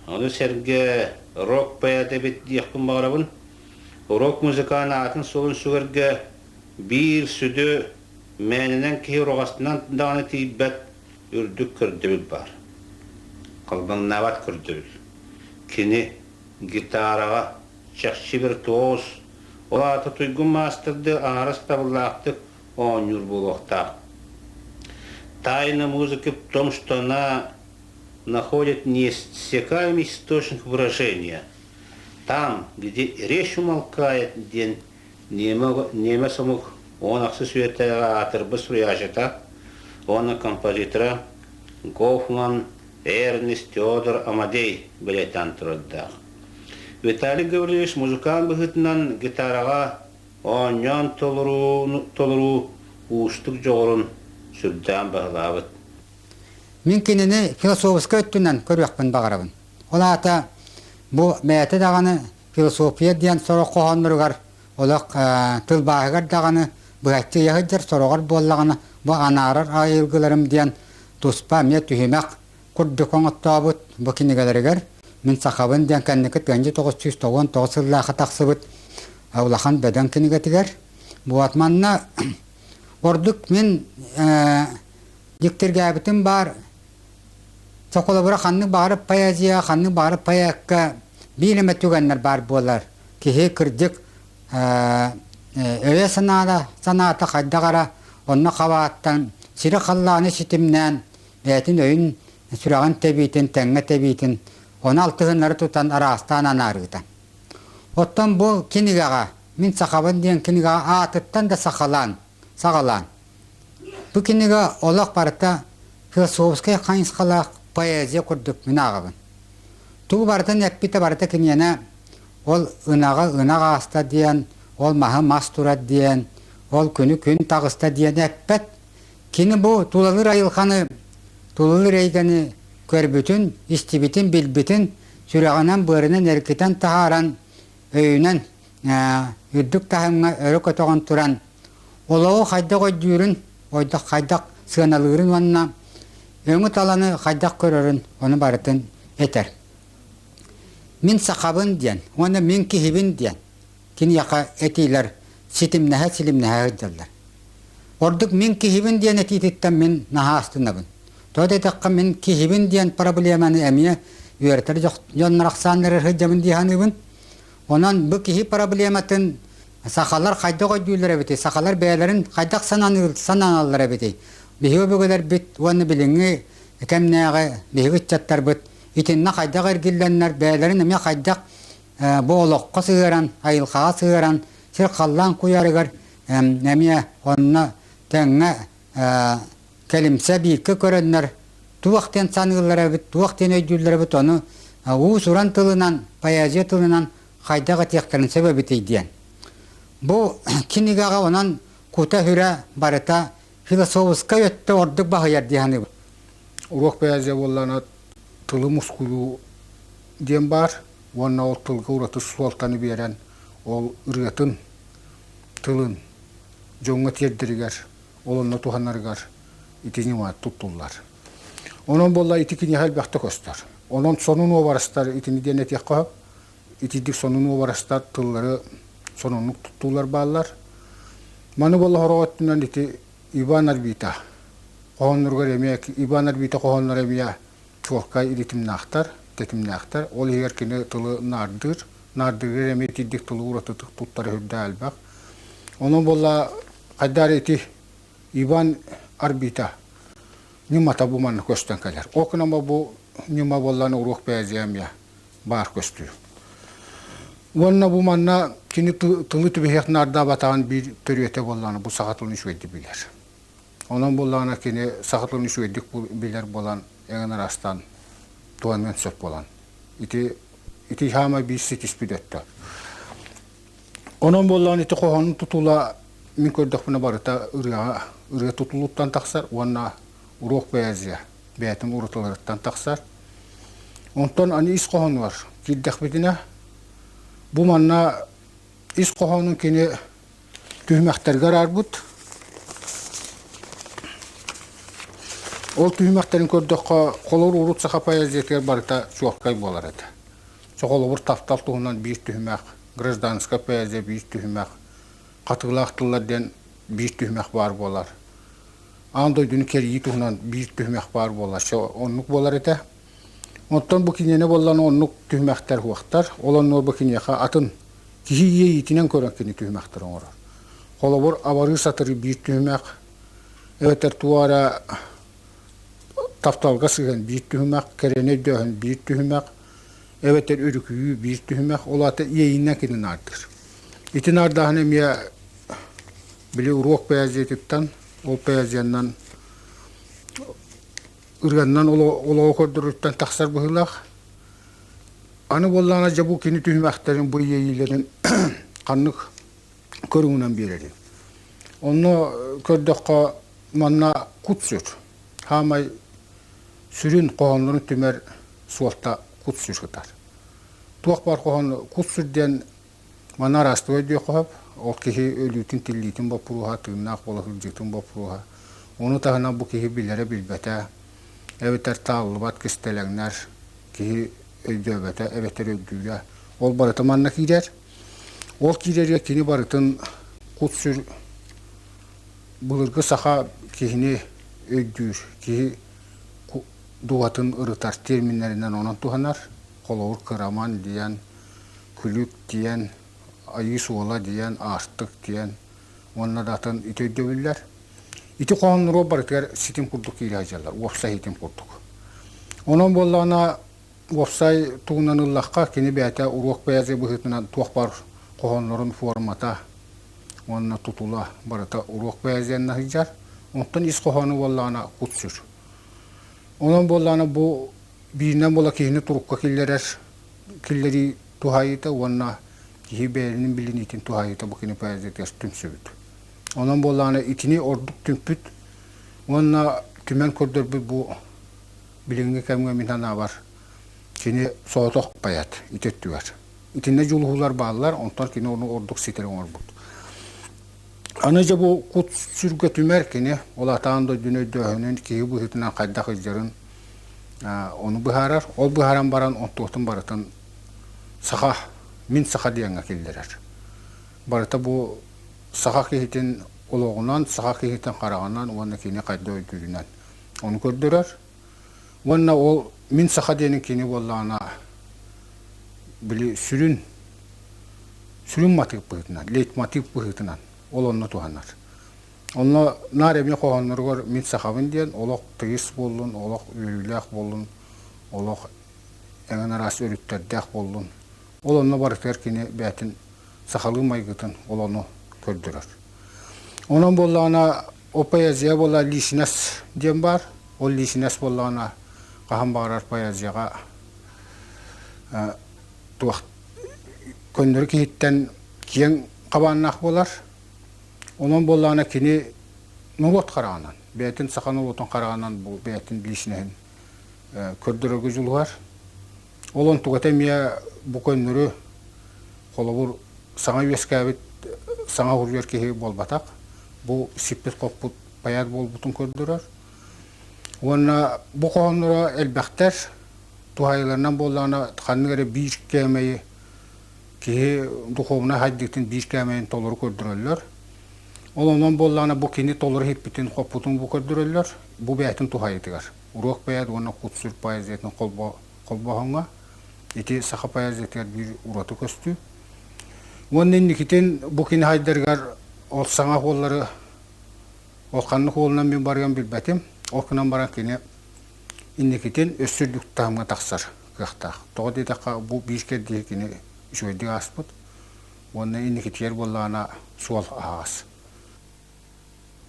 onu serge rock bayada bit diyakın bağırabın. Rock muzikanı atın solun suğırga bir südü meninen ki roğasından dağını tibbet ürdük kırdübül var. Kalban navat kırdübül. Kini gitarağa çakşı bir toz ola atı tuygun mastırdı ağrıs tabullaqtık on yur buluqta. Тайна музыки в том, что она находит неиссякаемый источник выражения. Там, где речь умолкает, где нема самых он аксессуетера атырбы суряжета, он композитора Гофман Эрнест Теодор Амадей билетан тұрдық. Виталий Гаврилович музыкант бұғытынан гитараға оньон толыру уштық жоғырын сүрдән бағылабыт. Мен кенені философска өттінен көрбекпін бағарабын. Ола ата бұл мәйті дағаны философия дейін сорақ қоғанырығар, олақ тылбағығар дағаны бұғайтты яғыдыр сорағар боллағаны бұл анарар айылғыларым дейін тұспа мет үйімәк күрді қоңыттабыт бұл кенегелерігер. Мен сақабын дейін кәнекет гәнде 999 жыллағы тақсыбыт аулақан бәден кенегетігер. Бұл атманына ордук мен диктерге әбітім бар. Соқылы бұра қанның барып поэзия, қанның барып поэкка бейлеме түгенлер бар болар. Кехе кірдік өе саната қайдағара, онына қаваттан, сирі қаллағаны шетімнен, бәтін өйін сүраған тәбейтін, тәңі тәбейтін, 16-ғынлары тұтан арастан анарығыдан. Оттан бұл кенегаға, мен сақабын дейін кенегаға атыттан да сағалан. Бұл кенеге олақ барыта философская қайынсқалақ поэзия күрдік мен ағығын. Тұғы барытын әппеті барыта кенені ол ұнаға аста дейін, ол мағы мас тұрад дейін, ол күні күн тағыста дейін әппет. Кені бұл тұлылыр айылқаны, тұлылыр әйгені көрбітін, істебітін, білбітін, сүрағанан бұрынан әркетен тағаран, өйінен үрдік тағымға өрі көтоған тұран. Олауы қайдақ өйдүйірін, ойдақ қайдақ сығаналығырын онына, өңі таланы қайдақ көрірін, оны барытын етер. Мен сақабын дейін, оны мен кехібін дейін, кен яқа етейлер, сетімнәхә, сілімнәхә ғыддалар. Ордық мен кехібін дейін етейтеттен мен наға астынабын. Тоды етеққа мен кехібін дейін проблеманы әміне үйертір жоннарақсанлары ғыддамын дейханыбын. Онан бұл кехі проблематын сақалар қайдақ өйдүйлер әбеті, сақалар бәйлерін қайдақ сананалар әбеті. Бейі бөгелер біт, оны біліңі кәмнәғі бейі үтчаттар бұт. Итінна қайдақ әргелденлер бәйлерін әме қайдақ болоққа сығыран, айылқаға сығыран, сір қаллан қойарығар әме онына тәңі кәлімсә бейкі көрінлер. Туақтен санығылар әбет, туақтен өйдүйлер әбет, оны ұсыран тылынан, поэзия тылынан қайдағы тектірін сөбәбеті дейін. Бұл кенегаға онан кута хүрә барыта философска өтті ордық бағыяр дейханы бұл. Урок поэзия боллана тылы мускулу дем бар, онна ол тылғы ұраты суалтаны берен, ол ұрғатын тылын жоңга тердиригер, олонна туханаргар итини маат туттуллар. Онон болла итикини халбахта көстөр. Онон сонун обарастар итини денетек кап, итидик сонун обарастар тыллары сонунлук туттулар баалар. Маны болла хороготтунан ити Иван Арбита. Кохоннургар эмек Иван Арбита кохоннор эмия чуоккай иритимнахтар, тетимнахтар. Ол егер кини тылы нардыр эмет иддик тылы уратытык туттары хүрдэ албак. Онон болла кайдар ити Иван Арбита. Нимата бу манны көстөн келер. Окунама бу нима болланы урук бәзиямия бар көстү. Онна бу манна кини тылы түбехек нарда батаган бир төрөтө болланы бу сагатылын ишөйди билер. Онон болланы кини сагатылын ишөйдик билер болан эңен арастан туанмен сөп болан. Ити хама бир сетис бидетті. Онон болланы ити кохонун тутула min kördöküne barıta ırığa tutuluttan taksar, ona uruq beyazıya, beyatın urutularıttan taksar. Ondan ani is kohon var, giddek bitine. Bu manna is kohonun kini tühmektergar arbut. Ol tühmekterin kördökü kolor urut sağa beyazıya barıta çoğkay bolar edi. Çoğulu bir taftal tuğundan bir tühmek, grazdanska beyazıya bir tühmek. Katılaqtıllardan bir tühmek var bolar. Anda dünü keriyi tuğunan bir tühmek var bolar. Onluk bolar ete. Ondan bu kinene bolan onluk tühmekler huaktar. Olan nor bu kineye atın kihiye yitinen kören kini tühmekler onar. Kolabor avarı satırı bir tühmek. Eveter tuvara taftalga sığın bir tühmek. Kerene döhün bir tühmek. Eveter ürüküyü bir tühmek. Olatı yeyinden kini nardır. İtin ardağın emiye bile uruq beyaziyetipten, ol beyaziyandan ırgandan ola okurdururtan taksar buhulaq. Anı bollana jabu kini tühmeklerin bu yeyilerin kanlık körüğünden bireri. Onu kördökka manna kut sür. Hamay sürün qoğanların tümer sualta kut sür kıtar. Tuaq bar qoğanlı kut sürden mana rastı diyor qoğab. O kihi ölütün tillitin bapuruha, tığınak bolahılcıktın bapuruha. Onu tahına bu kihi bilere bilbete. Eveter tağlıbat kistelenler, kihi öldöbete, eveter öldüyle. Ol barıtı manna kider. Ol kider ya kini barıtın kutsür bulurgu sağa kihini öldür, kihi duvatın ırıtar terminlerinden onun tuhanar. Kolor kıraman diyen, külük diyen, ayı suola diyen, ağırtık diyen, onlar zaten iti ödeviller. İti qoğanları barıtlar sitim kurduk ilacılar, website sitim kurduk. Onun bollana website tuğunan ıllaqqa kini beyte uruq beyazı bıhıtınan tuğbar qoğanların formata, onunla tutula barıta uruq beyazıyanna hıcar. Ondan is qoğanı bollana kutsur. Onun bollana bu birinden bolla kihini turukka killeri tuhayita, onunla kihi beğeninin bilin itin tuhayita bu kini payazet tümsübüt. Ondan bollana itini orduk tümpüt. Onunla tümen kördür bu bilinge kemge minhana var. Kini soğutok payat, itettü var. İtinde juluhular bağlılar, ondan kini onu orduk siteri orbut. Anıca bu kut sürgü tümer kini, ola tağında dünü döhünün kihi bu hitinden kayda hızların onu bıharar. Ol bıharan baran ontuğutun barıtın sağa, min sağa diyen akildirer. Barıta bu sağa kihitin oloğunan, sağa kihitin qarağından, onu kini kayda öldürünen. Onu gördürer. Onunla ol min sağa diyenin kini bollağına bili sürün matik bıhıtınan, leitmatik bıhıtınan. Ol onunla tuhanar. Onunla naremine qoğanları gör min saxavın diyen, olaq tıyız bollun, olaq ölülək bollun, olaq eğen arası örütterdək bollun. Ol onunla barıqlar kini bəyətin saxalı maygıtın, ol onu kördürür. Onun bollağına o payaziya bolla lisines diyen var. O lisines bollağına qahan bağırar payaziyağa köndürü kihitten kiyen qabanlaq bolar. Onun bollağına kini nolot qarağınan, beytin saxan olotun qarağınan bu beytin bilisinin kördürü jul var. Olon tugatemiye bu köndürü kolobur sana üyeskabit, sana huryer kihi bol batak. bu sipet koput payat bol butun kördürör. Ona bu konulara elbette tuhaylarından bollana kanıgere bir kemeyi ki duhovna hadditin bir kemeyin toluru kördürörler. Ondan bollana bu kini toluru hippitin koputun bu kördürörler. Bu beytin tuhayıdıgar. Urok beyat ona kutsur payazetin kolboğanga iti saha payazetler bir uratı köstü. Onun nikitin bu kini haydargar olsana kolları olkanlı kolundan ben bargan bilbetim. Okunan baran kini indikitin össürdük tamına taksar kıqta. Toğ dedi bu bir kez diye kini şöyle aspıt. Onun indikit yer bollana sual ağız.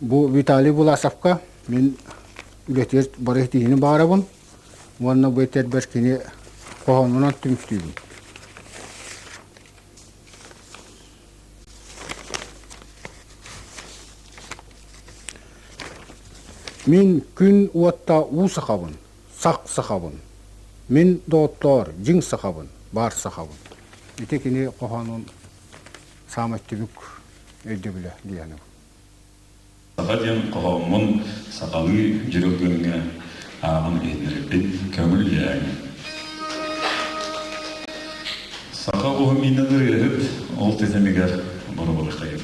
Bu Vitali Bulasavka men üretir barıhtihini bağırabın. Onun bu tedbir kini kohanından tümüktüydüm. Min gün uatta u sakabın, sak sakabın. Min doktor, jing sakabın, bar sakabın. İtekini kohanın sametçülük ödebile diyenim. Sakadyan kohamın sakalı jüröklerine ağın eğdiripin kömül yani. Saka o minadır edip, ol tezemiger bana kayıp.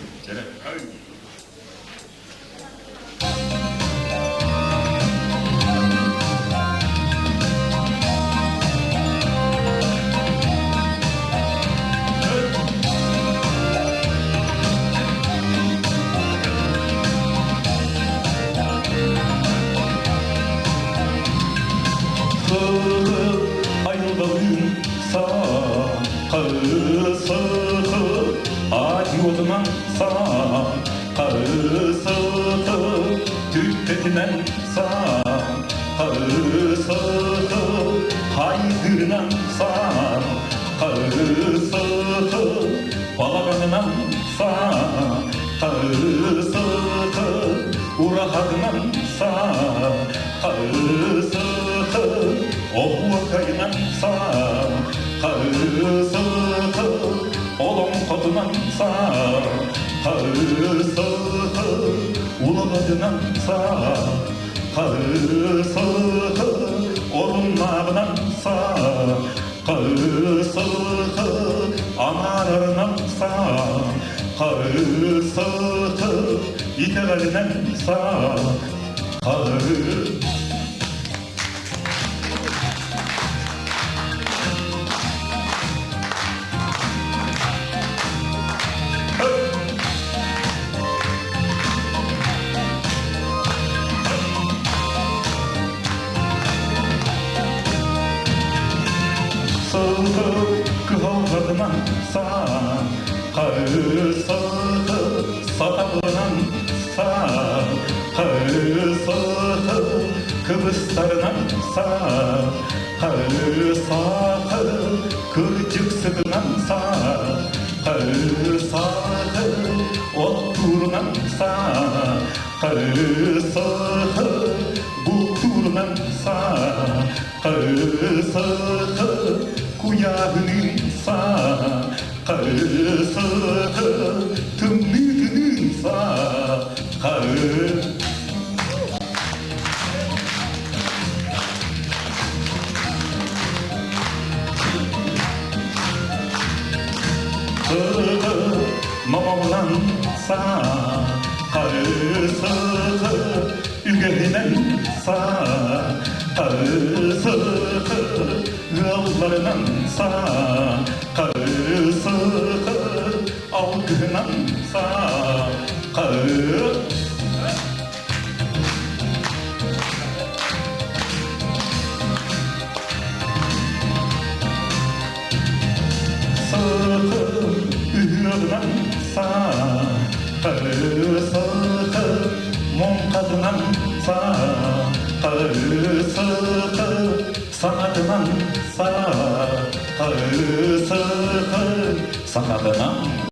Sanatından